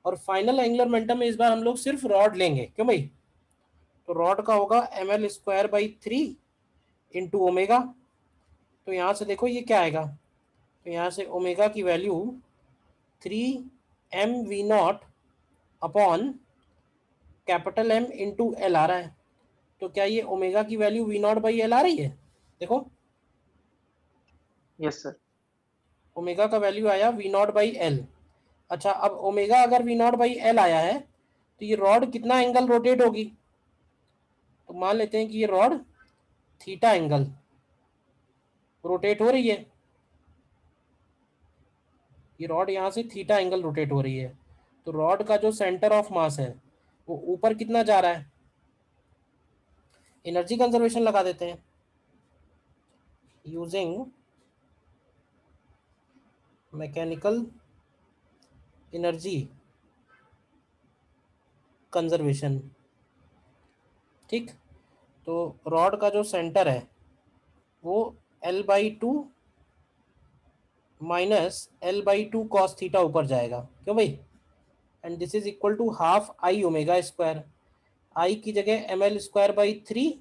और फाइनल एंगुलर मोमेंटम में इस बार हम लोग सिर्फ रॉड लेंगे। क्यों भाई? तो रॉड का होगा M L square by 3 into omega. तो यहाँ से देखो ये क्या आएगा, तो यहाँ से ओमेगा की value 3 M V not upon capital M into L आ रहा है। तो क्या ये ओमेगा की value V not by L आ रही है? देखो यस सर। ओमेगा का वैल्यू आया वी नॉट बाई एल। अच्छा, अब ओमेगा अगर वी नॉट बाई एल आया है तो ये रॉड कितना एंगल रोटेट होगी? तो मान लेते हैं कि ये रॉड थीटा एंगल रोटेट हो रही है। ये रॉड यहाँ से थीटा एंगल रोटेट हो रही है, तो रॉड का जो सेंटर ऑफ मास है वो ऊपर कितना जा रहा है? एनर्जी कंजर्वेशन लगा देते हैं यूजिंग मैकेनिकल एनर्जी कंजर्वेशन। ठीक, तो रॉड का जो सेंटर है वो L/2 minus L/2 cos theta ऊपर जाएगा, क्यों भाई, and this is equal to half I omega square, I की जगह ml²/3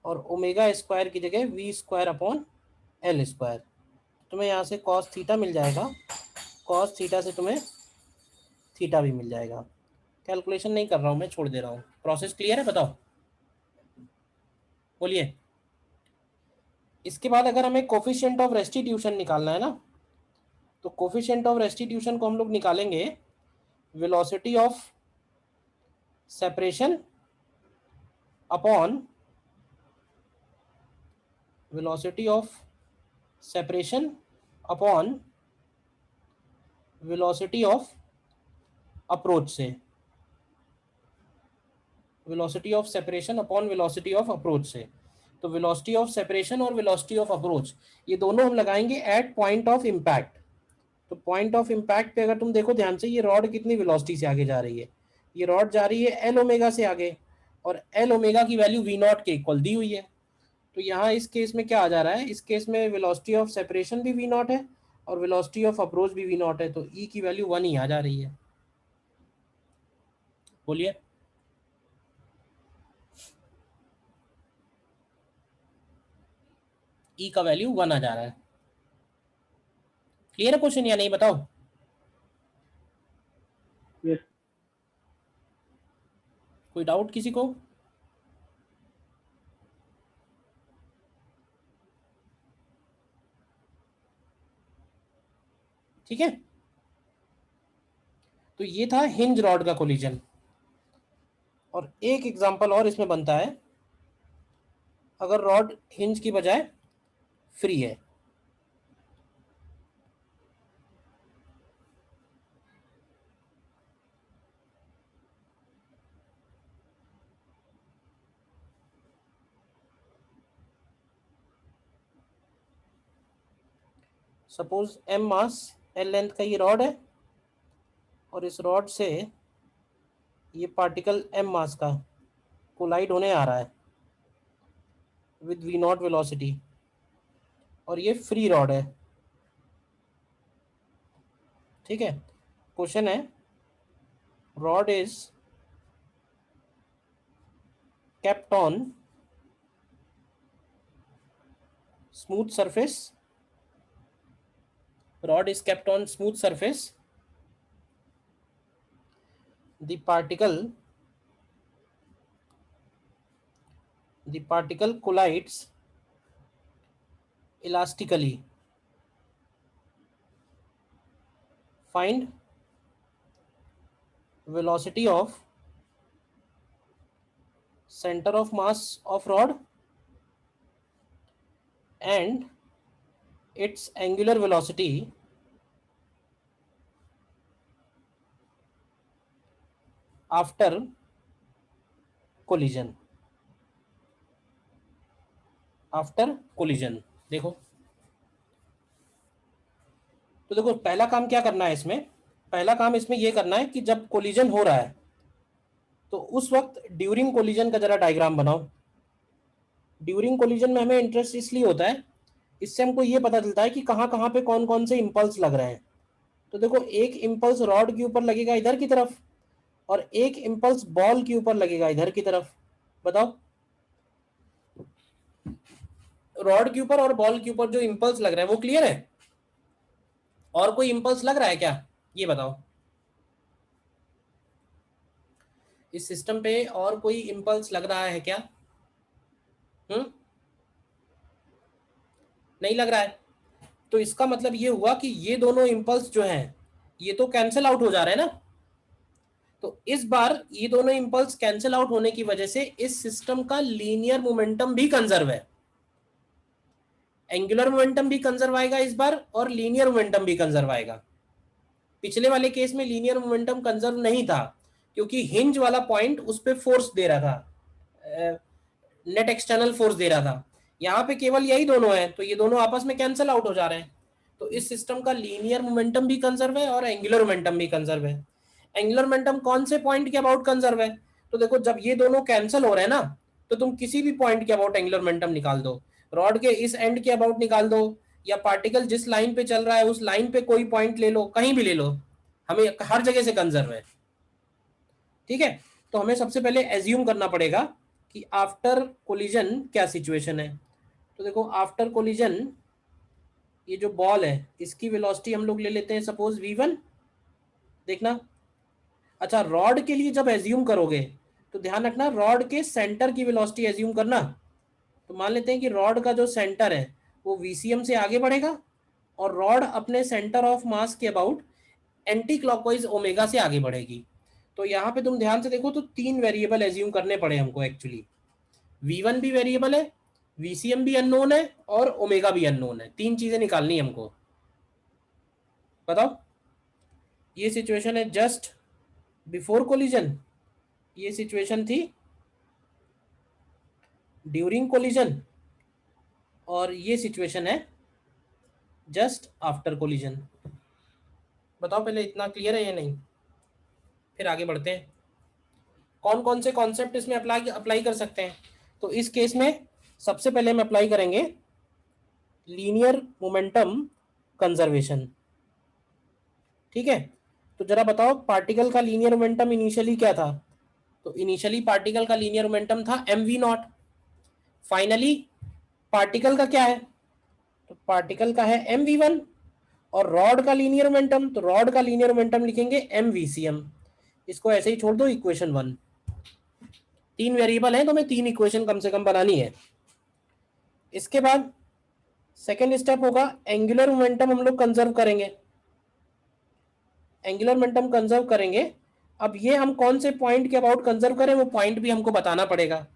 और ओमेगा स्क्वायर की जगह v²/L²। तुम्हें यहाँ से cos थीटा मिल जाएगा, cos थीटा से तुम्हें थीटा भी मिल जाएगा। कैलकुलेशन नहीं कर रहा हूँ मैं, छोड़ दे रहा हूँ। प्रोसेस क्लियर है, बताओ, बोलिए। इसके बाद अगर हमें कोफिशिएंट ऑफ रेस्टिट्यूशन निकालना है ना, तो कोफिशिएंट ऑफ रेस्टिट्यूशन को हम लोग निकालेंगे velocity of separation upon velocity of separation upon velocity of approach से, velocity of separation upon velocity of approach से। तो वेलोसिटी ऑफ सेपरेशन और वेलोसिटी ऑफ अप्रोच ये दोनों हम लगाएंगे एट पॉइंट ऑफ इम्पैक्ट। तो पॉइंट ऑफ इम्पैक्ट पे अगर तुम देखो ध्यान से, ये रॉड कितनी वेलोसिटी से आगे जा रही है, ये रॉड जा रही है एल ओमेगा से आगे, और एल ओमेगा की वैल्यू वी नॉट के इक्वल दी हुई है। तो यहाँ इस केस में क्या आ जा रहा है, इस केस में वेलोसिटी ऑफ सेपरेशन भी वी नॉट है और वेलोसिटी ऑफ अप्रोच भी वी नॉट है, तो ई की वैल्यू 1 ही आ जा रही है। बोलिए। ई का वैल्यू 1 आ जा रहा है। क्लियर है क्वेश्चन या नहीं, बताओ। यस। कोई डाउट किसी को? ठीक है, तो ये था हिंज रॉड का कोलिजन। और एक एग्जांपल और इसमें बनता है, अगर रॉड हिंज की बजाय फ्री है, सपोज m मास l लेंथ का ये रॉड है, और इस रॉड से ये पार्टिकल m मास का कोलाइड होने आ रहा है विद v नॉट वेलोसिटी, और ये फ्री रॉड है। ठीक है, क्वेश्चन है, rod is kept on smooth surface, rod is kept on smooth surface, the particle collides elastically, find velocity of center of mass of rod and its angular velocity after collision, देखो, तो देखो पहला काम क्या करना है इसमें, पहला काम इसमें ये करना है कि जब कोलिजन हो रहा है तो उस वक्त ड्यूरिंग कोलिजन का जरा डायग्राम बनाओ। ड्यूरिंग कोलिजन में हमें इंटरेस्ट इसलिए होता है, इससे हमको ये पता चलता है कि कहाँ कहाँ पे कौन कौन से इंपल्स लग रहे हैं। तो देखो, एक इंपल्स रॉड के ऊपर लगेगा इधर की तरफ, और एक इंपल्स बॉल के ऊपर लगेगा इधर की तरफ। बताओ, रॉड के ऊपर और बॉल के ऊपर जो इंपल्स लग रहे हैं वो क्लियर है? और कोई इंपल्स लग रहा है क्या, ये बताओ। इस सिस्टम पे और कोई इंपल्स लग रहा है क्या? नहीं लग रहा है। तो इसका मतलब ये हुआ कि ये दोनों इंपल्स जो हैं ये तो कैंसिल आउट हो जा रहे हैं ना। तो इस बार ये दोनों इंपल्स कैंसिल आउट होने की वजह से इस सिस्टम का लीनियर मोमेंटम भी कंजर्व है। एंगुलर मोमेंटम भी कंजर्व आएगा इस बार, और लीनियर मोमेंटम भी कंजर्व आएगा। पिछले वाले केस में लीनियर मोमेंटम कंजर्व नहीं था क्योंकि हिंज वाला पॉइंट उस पर फोर्स दे रहा था, नेट एक्सटर्नल फोर्स दे रहा था। यहाँ पे केवल यही दोनों है, तो ये दोनों आपस में कैंसिल आउट हो जा रहे हैं। तो इस सिस्टम का लीनियर मोमेंटम भी कंजर्व है और एंगुलर मोमेंटम भी कंजर्व है। एंगुलर मोमेंटम कौन से पॉइंट के अबाउट कंजर्व है? तो देखो, जब ये दोनों कैंसिल हो रहे हैं ना, तो तुम किसी भी पॉइंट के अबाउट एंगुलर मोमेंटम निकाल दो। रॉड के इस एंड के अबाउट निकाल दो, या पार्टिकल जिस लाइन पे चल रहा है उस लाइन पे कोई पॉइंट ले लो, कहीं भी ले लो, हमें हर जगह से कंजर्व है। ठीक है, तो हमें सबसे पहले एज्यूम करना पड़ेगा कि आफ्टर कोलिजन क्या सिचुएशन है। तो देखो आफ्टर कोलिजन ये जो बॉल है इसकी वेलोसिटी हम लोग ले लेते हैं सपोज v1। देखना, अच्छा रॉड के लिए जब एज्यूम करोगे तो ध्यान रखना रॉड के सेंटर की वेलोसिटी एज्यूम करना। तो मान लेते हैं कि रॉड का जो सेंटर है वो VCM से आगे बढ़ेगा और रॉड अपने सेंटर ऑफ मास के अबाउट एंटी क्लॉकवाइज ओमेगा से आगे बढ़ेगी। तो यहाँ पे तुम ध्यान से देखो तो 3 वेरिएबल एज्यूम करने पड़े हमको एक्चुअली। v1 भी वेरिएबल है, VCM भी अननोन है और ओमेगा भी अननोन है। 3 चीजें निकालनी है हमको। बताओ, ये सिचुएशन है जस्ट बिफोर कोलिजन, ये सिचुएशन थी ड्यूरिंग कोलिजन, और ये सिचुएशन है जस्ट आफ्टर कोलिजन। बताओ पहले इतना क्लियर है या नहीं, फिर आगे बढ़ते हैं। कौन कौन से कॉन्सेप्ट इसमें अप्लाई कर सकते हैं। तो इस केस में सबसे पहले हम अप्लाई करेंगे लीनियर मोमेंटम कंजर्वेशन। ठीक है, तो जरा बताओ पार्टिकल का लीनियर मोमेंटम इनिशियली क्या था। तो इनिशियली पार्टिकल का लीनियर मोमेंटम था mv0। फाइनली पार्टिकल का क्या है, तो पार्टिकल का है mv1। और रॉड का लीनियर मोमेंटम, तो रॉड का लीनियर मोमेंटम लिखेंगे mvcm। इसको ऐसे ही छोड़ दो इक्वेशन 1। 3 वेरिएबल हैं तो हमें 3 इक्वेशन कम से कम बनानी है। इसके बाद सेकेंड स्टेप होगा एंगुलर मोमेंटम हम लोग कंजर्व करेंगे। एंगुलर मोमेंटम कंजर्व करेंगे। अब ये हम कौन से पॉइंट के अबाउट कंजर्व करें वो पॉइंट भी हमको बताना पड़ेगा।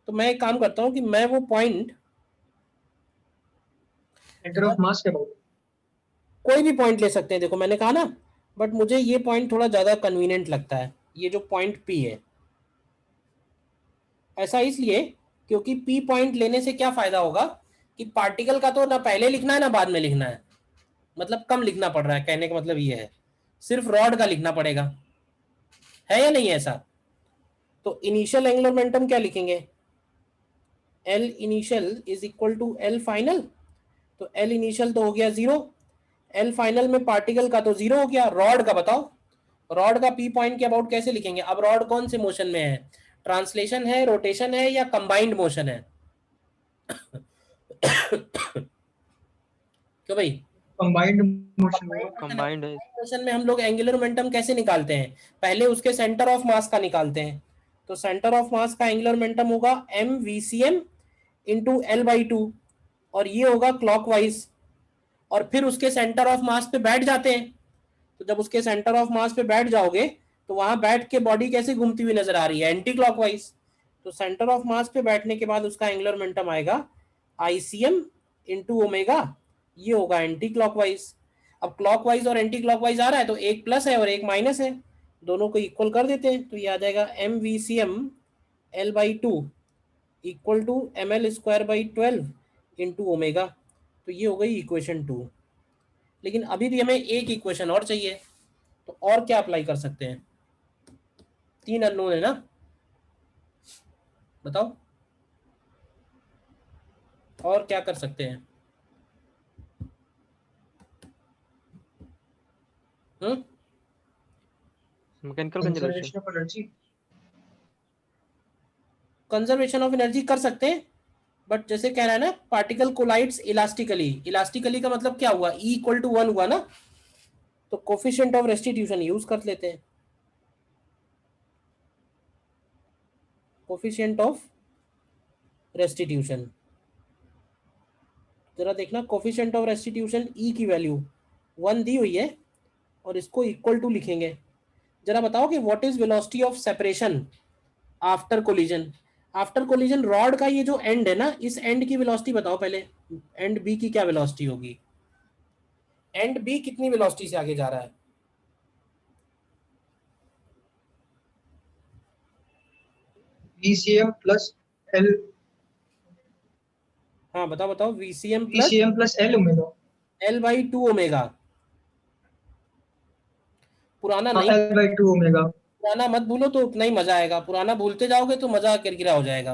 तो मैं एक काम करता हूं कि मैं वो पॉइंट सेंटर ऑफ मास के अबाउट कोई भी पॉइंट ले सकते हैं, देखो मैंने कहा ना, बट मुझे ये पॉइंट थोड़ा ज्यादा कन्वीनियंट लगता है, ये जो पॉइंट P है। ऐसा इसलिए क्योंकि P पॉइंट लेने से क्या फायदा होगा कि पार्टिकल का तो ना पहले लिखना है ना बाद में लिखना है, मतलब कम लिखना पड़ रहा है। कहने का मतलब ये है सिर्फ रॉड का लिखना पड़ेगा, है या नहीं ऐसा। तो इनिशियल एंगुलर मोमेंटम क्या लिखेंगे, L initial is equal to L final. तो L इनिशियल तो हो गया 0, L फाइनल में पार्टिकल का तो 0 हो गया। रॉड का बताओ, रॉड का P पॉइंट के अबाउट कैसे लिखेंगे। अब रॉड कौन से मोशन में है, ट्रांसलेशन है, रोटेशन है या कंबाइंड मोशन है। क्यों भाई, कंबाइंड मोशन में कंबाइंड है। मोशन में हम लोग एंगुलर मोमेंटम कैसे निकालते हैं, पहले उसके सेंटर ऑफ मास का निकालते हैं। तो सेंटर ऑफ मास का एंगुलर मोमेंटम होगा mvcm इंटू L/2 और ये होगा क्लॉकवाइज। और फिर उसके सेंटर ऑफ मास पे बैठ जाते हैं। तो जब उसके सेंटर ऑफ मास पे बैठ जाओगे तो वहां बैठ के बॉडी कैसे घूमती हुई नजर आ रही है, एंटी क्लॉकवाइज। तो सेंटर ऑफ मास पे बैठने के बाद उसका एंगुलर मोमेंटम आएगा ICM इंटू ओमेगा, ये होगा एंटी क्लॉकवाइज। अब क्लॉकवाइज और एंटी क्लॉकवाइज आ रहा है तो एक प्लस है और एक माइनस है, दोनों को इक्वल कर देते हैं। तो ये आ जाएगा mvcm L/2 equal to ml²/12 into omega. तो ये हो गई इक्वेशन 2। लेकिन अभी भी हमें एक इक्वेशन और चाहिए, तो और क्या अप्लाई कर सकते हैं। 3 अननोन है ना, बताओ और क्या कर सकते हैं। Mechanical conservation, conservation of energy. Conservation of energy कर सकते हैं, बट जैसे कह रहा है ना पार्टिकल कोलाइड्स इलास्टिकली। इलास्टिकली का मतलब क्या हुआ, E इक्वल टू 1 हुआ ना, तो कोफिशिएंट ऑफ रेस्टिट्यूशन यूज कर लेते हैं। कोफिशिएंट ऑफ रेस्टिट्यूशन, जरा देखना कोफिशिएंट ऑफ रेस्टिट्यूशन E की वैल्यू 1 दी हुई है और इसको इक्वल टू लिखेंगे। जरा बताओ कि what is velocity of separation after collision. After collision rod का ये जो एंड है ना, इस एंड की वेलोसिटी बताओ पहले। एंड बी की क्या वेलोसिटी होगी, एंड बी कितनी वेलोसिटी से आगे जा रहा है। VCM प्लस L, हाँ बताओ बताओ, VCM VCM plus L omega, L/2 omega. पुराना नहीं, L/2 ओमेगा। पुराना मत भूलो तो उतना ही मजा आएगा, पुराना भूलते जाओगे तो मजा किरकिरा हो जाएगा।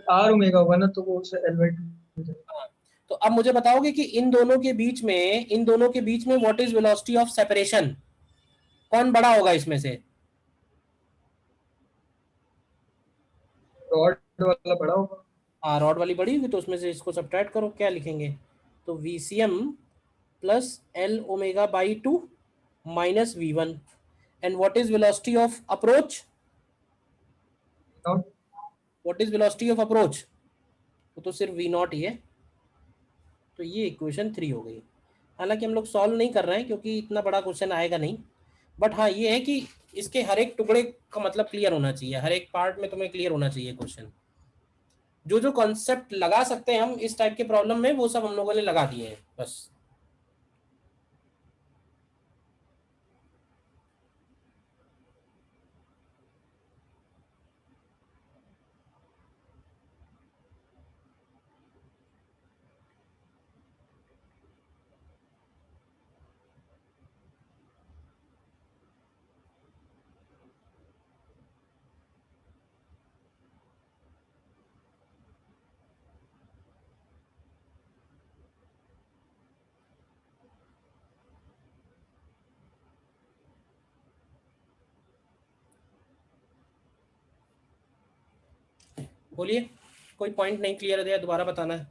R ओमेगा होगा ना, तो वो L/2 हाँ, तो अब मुझे बताओगे कि इन दोनों के बीच में what is velocity of separation, कौन बड़ा होगा इसमें से? रॉड वाला बड़ा होगा। हाँ, रॉड वाली बड़ी होगी, तो उसमें से इसको सब्ट्रैक्ट करो, क्या लिखेंगे? तो VCM plus L omega by 2 minus V1, and what is velocity of approach? Not what is velocity of approach? वो तो सिर्फ V0 ही है। तो ये इक्वेशन 3 हो गई। हालांकि हम लोग सॉल्व नहीं कर रहे हैं क्योंकि इतना बड़ा क्वेश्चन आएगा नहीं, बट हाँ ये है कि इसके हर एक टुकड़े का मतलब क्लियर होना चाहिए, हर एक पार्ट में तुम्हें क्लियर होना चाहिए क्वेश्चन। जो जो कॉन्सेप्ट लगा सकते हैं हम इस टाइप के प्रॉब्लम में, वो सब हम लोगों ने लगा दिए हैं बस। बोलिए, कोई पॉइंट नहीं क्लियर है, दोबारा बताना है।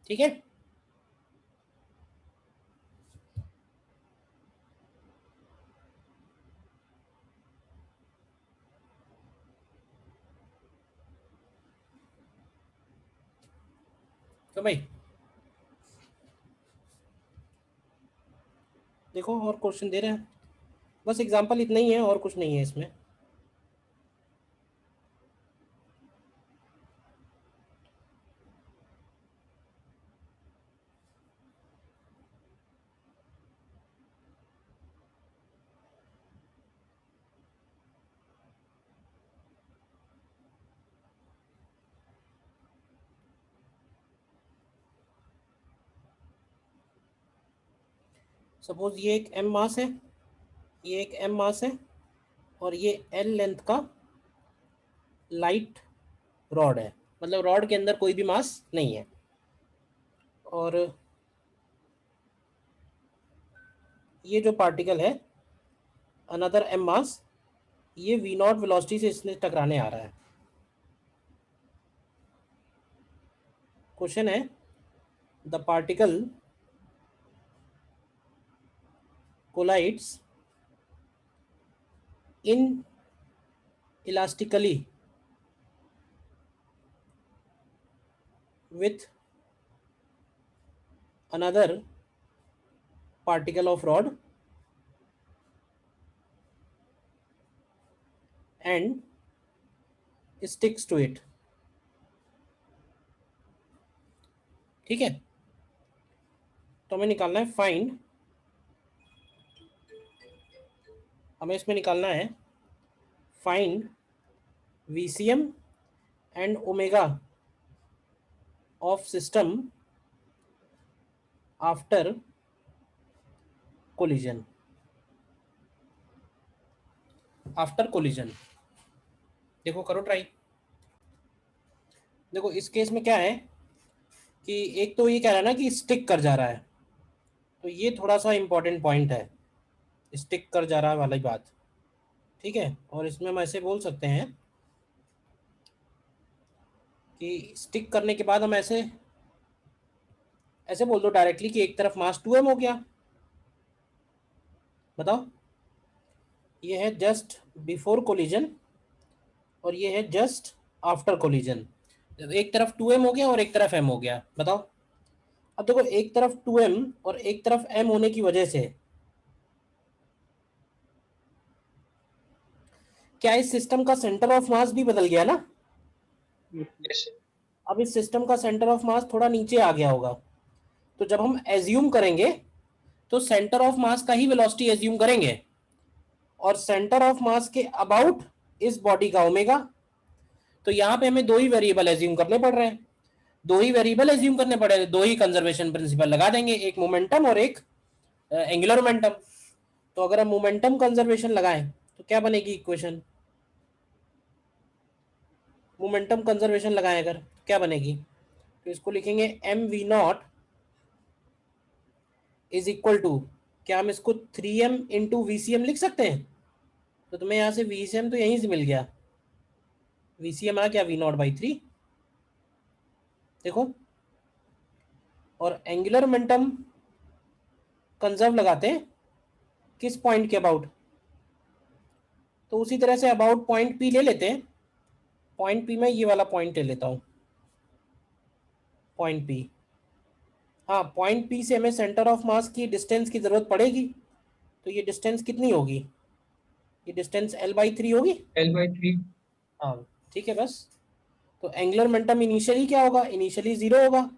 ठीक है, तो भाई देखो और क्वेश्चन दे रहे हैं, बस एग्जांपल इतना ही है और कुछ नहीं है इसमें। सपोज ये एक m मास है, ये एक m मास है, और ये L लेंथ का लाइट रॉड है, मतलब रॉड के अंदर कोई भी मास नहीं है। और ये जो पार्टिकल है अनदर m मास, ये V0 वेलोसिटी से इसने टकराने आ रहा है। क्वेश्चन है the particle collides inelastically with another particle of rod and sticks to it। ठीक है, तो हमें निकालना है फाइंड, हमें इसमें निकालना है find VCM and omega of system after collision. After collision देखो, करो ट्राई। देखो इस केस में क्या है कि एक तो ये कह रहा है ना कि स्टिक कर जा रहा है, तो ये थोड़ा सा इंपॉर्टेंट पॉइंट है, स्टिक कर जा रहा है वाली बात। ठीक है, और इसमें हम ऐसे बोल सकते हैं कि स्टिक करने के बाद हम ऐसे बोल दो डायरेक्टली कि एक तरफ मास 2m हो गया। बताओ, ये है जस्ट बिफोर कोलिजन और ये है जस्ट आफ्टर कोलिजन। एक तरफ 2m हो गया और एक तरफ m हो गया। बताओ, अब देखो एक तरफ 2m और एक तरफ m होने की वजह से क्या इस सिस्टम का सेंटर ऑफ मास भी बदल गया ना? अब इस सिस्टम का सेंटर ऑफ मास थोड़ा नीचे आ गया होगा, तो जब हम एज्यूम करेंगे तो सेंटर ऑफ मास का ही वेलोसिटी एज्यूम करेंगे। और सेंटर ऑफ मास के अबाउट इस बॉडी का ओमेगा। तो यहाँ पे हमें दो ही वेरिएबल एज्यूम करने पड़ रहे हैं, दो ही वेरिएबल एज्यूम करने पड़े, दो ही कंजर्वेशन प्रिंसिपल लगा देंगे, एक मोमेंटम और एक एंगुलर मोमेंटम। तो अगर हम मोमेंटम कंजर्वेशन लगाएं तो क्या बनेगी इक्वेशन? मोमेंटम कंजर्वेशन लगाएं अगर तो क्या बनेगी? तो इसको लिखेंगे M V naught is equal to, क्या हम इसको 3m इंटू VCM लिख सकते हैं? तो तुम्हें यहाँ से VCM तो यहीं से मिल गया, VCM आ गया V0/3, देखो। और एंगुलर मोमेंटम कंजर्व लगाते हैं किस पॉइंट के अबाउट? तो उसी तरह से अबाउट पॉइंट P ले लेते हैं। पॉइंट P में ये वाला पॉइंट ले लेता हूँ, पॉइंट P। हाँ, पॉइंट P से हमें सेंटर ऑफ मास की डिस्टेंस की जरूरत पड़ेगी। तो ये डिस्टेंस कितनी होगी? ये डिस्टेंस L/3 होगी। L/3। हाँ ठीक है बस। तो एंगुलर मोमेंटम इनिशियली क्या होगा? इनिशियली 0 होगा।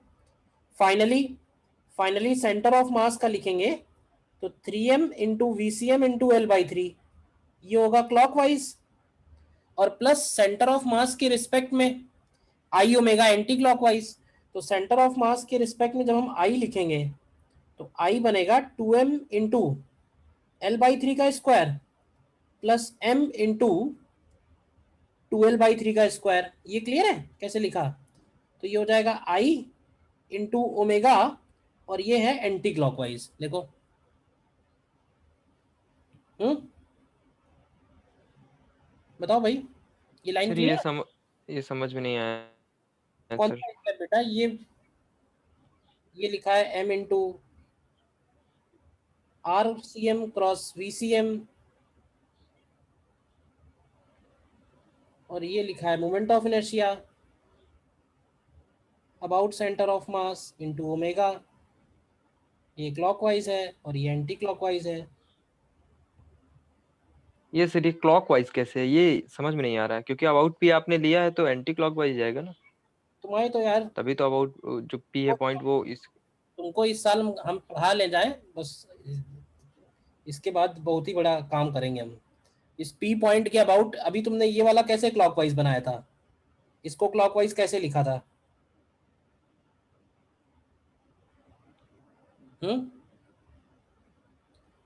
फाइनली सेंटर ऑफ मास का लिखेंगे तो 3m into VCM into L/3, ये होगा क्लॉकवाइज। और प्लस सेंटर ऑफ मास के रिस्पेक्ट में आई ओमेगा एंटी क्लॉकवाइज। तो सेंटर ऑफ मास के रिस्पेक्ट में जब हम आई लिखेंगे तो आई बनेगा 2m इंटू L/3 का square plus m into 2L/3 का स्क्वायर। ये क्लियर है कैसे लिखा? तो ये हो जाएगा I इंटू ओमेगा और ये है एंटी क्लॉकवाइज, देखो। बताओ भाई, ये लाइन सर क्लियर? ये समझ में नहीं आया कौन सर। सा है बेटा? ये लिखा है m into RCM cross VCM और ये लिखा है moment of inertia about centre of mass into omega. ये क्लॉकवाइज है और ये एंटी क्लॉकवाइज है। ये सर ये क्लॉकवाइज कैसे है? ये समझ में नहीं आ रहा है, क्योंकि अबाउट P आपने लिया है तो एंटी क्लॉकवाइज जाएगा ना। तुम्हारे तो यार, तभी तो अबाउट जो P है पॉइंट वो इस तुमको इस साल हम पढ़ा ले जाए बस, इसके बाद बहुत ही बड़ा काम करेंगे हम। इस P पॉइंट के अबाउट अभी तुमने ये वाला कैसे क्लॉकवाइज बनाया था? इसको क्लॉकवाइज कैसे लिखा था?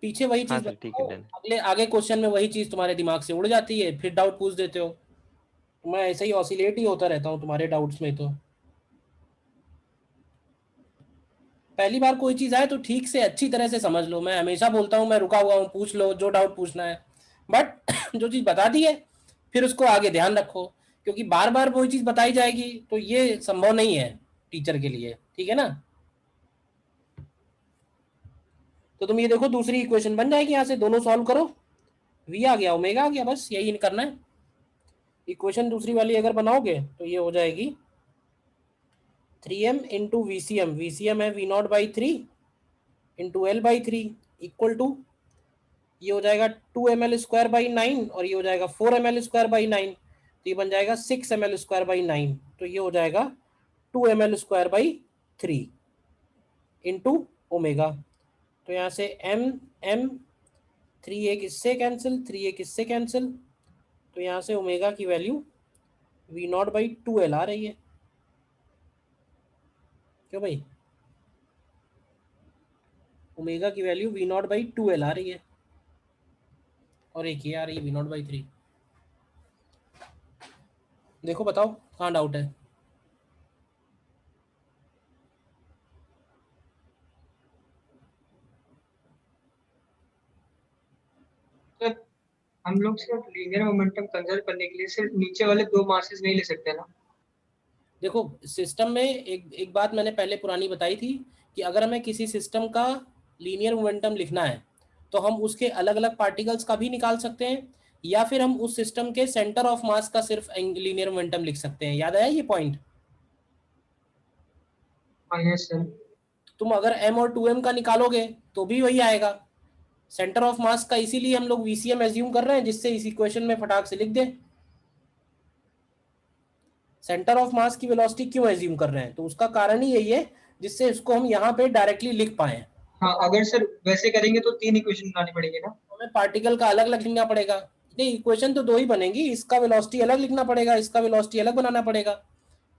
पीछे वही हाँ चीज सर ठीक है बताओ, डन। अगले आगे क्वेश्चन में वही चीज तुम्हारे दिमाग से उड़ जाती है, फिर डाउट पूछ देते हो। मैं ऐसे ही ऑसिलेट ही होता रहता हूँ तुम्हारे डाउट्स में। तो पहली बार कोई चीज आए तो ठीक से अच्छी तरह से समझ लो। मैं हमेशा बोलता हूँ मैं रुका हुआ हूँ, पूछ लो जो डाउट पूछना है, बट जो चीज बता दी है फिर उसको आगे ध्यान रखो, क्योंकि बार बार वही चीज बताई जाएगी तो ये संभव नहीं है टीचर के लिए, ठीक है ना। तो तुम ये देखो दूसरी इक्वेशन बन जाएगी, यहाँ से दोनों सॉल्व करो, v आ गया ओमेगा आ गया, बस यही करना है। इक्वेशन दूसरी वाली अगर बनाओगे तो ये हो जाएगी 3m इंटू VCM, VCM है V0/3 into L/3 equal to, ये हो जाएगा 2ml²/9 और ये हो जाएगा 4ml²/9, तो ये बन जाएगा 6ml²/9। तो ये हो जाएगा 2ml²/3 इंटू ओमेगा। तो यहाँ से m 3 एक इससे कैंसिल, 3 एक इससे कैंसिल, तो यहाँ से ओमेगा की वैल्यू V0/2L आ रही है। क्यों भाई? ओमेगा की वैल्यू V0/2L आ रही है और एक ये आ रही है V0/3। देखो बताओ कहाँ डाउट है? सर हम लोग सिर्फ लीनियर मोमेंटम कंजर्व करने के लिए सिर्फ नीचे वाले दो मासेस नहीं ले सकते ना? देखो सिस्टम में एक बात मैंने पहले पुरानी बताई थी कि अगर हमें किसी सिस्टम का लीनियर मोमेंटम लिखना है तो हम उसके अलग अलग पार्टिकल्स का भी निकाल सकते हैं, या फिर हम उस सिस्टम के सेंटर ऑफ मास का सिर्फ लीनियर मोमेंटम लिख सकते हैं। याद आया ये पॉइंट? हाँ यस सर। तुम अगर m और 2m का निकालोगे तो भी वही आएगा सेंटर ऑफ मास का, इसीलिए हम लोग VCM एज्यूम कर रहे हैं, जिससे इस इक्वेशन में फटाक से लिख दें। सेंटर ऑफ मास की वेलोसिटी क्यों एज्यूम कर रहे हैं? तो उसका कारण ही यही है जिससे इसको हम यहाँ पे डायरेक्टली लिख पाए। हाँ अगर सर वैसे करेंगे तो 3 इक्वेशन बनानी पड़ेगी ना? तो पार्टिकल का अलग अलग लिखना पड़ेगा? नहीं, इक्वेशन तो दो ही बनेंगी, इसका वेलोसिटी अलग लिखना पड़ेगा, इसका वेलोसिटी अलग बनाना पड़ेगा।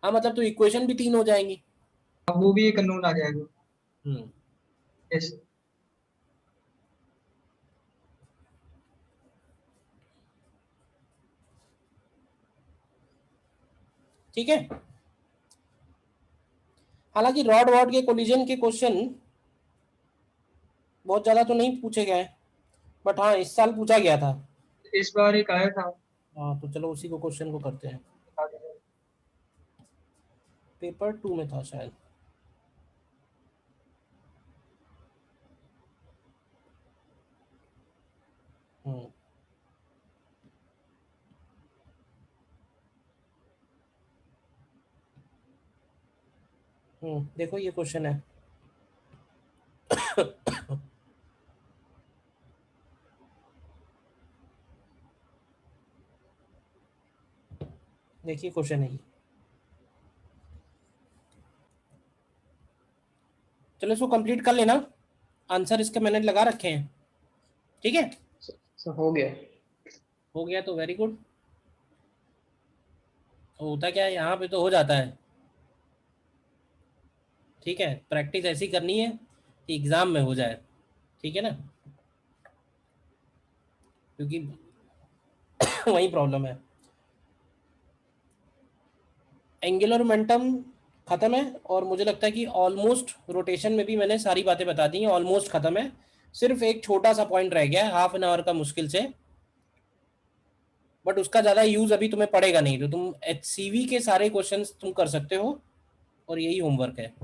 हाँ मतलब तो इक्वेशन भी 3 हो जाएंगी। अब वो भी एक अननोन आ जाएगा। हम्म, यस। ठीक है। हालांकि रॉड वॉड के कोलिजन के क्वेश्चन बहुत ज्यादा तो नहीं पूछे गए, बट हाँ इस साल पूछा गया था। इस बार एक आया था। हाँ तो चलो उसी को क्वेश्चन को करते हैं। पेपर 2 में था शायद। हम्म, देखो ये क्वेश्चन है। देखिए क्वेश्चन है ये। चलो इसको कंप्लीट कर लेना, आंसर इसके मैंने लगा रखे हैं। ठीक है, सर हो गया। हो गया तो वेरी गुड। तो होता क्या है यहाँ पे तो हो जाता है। ठीक है, प्रैक्टिस ऐसी करनी है कि एग्जाम में हो जाए। ठीक है ना, क्योंकि वही प्रॉब्लम है। एंगुलर मोमेंटम खत्म है, और मुझे लगता है कि ऑलमोस्ट रोटेशन में भी मैंने सारी बातें बता दी हैं, ऑलमोस्ट खत्म है। सिर्फ एक छोटा सा पॉइंट रह गया है, हाफ एन आवर का मुश्किल से, बट उसका ज़्यादा यूज अभी तुम्हें पड़ेगा नहीं, तो तुम HCV के सारे क्वेश्चंस तुम कर सकते हो, और यही होमवर्क है।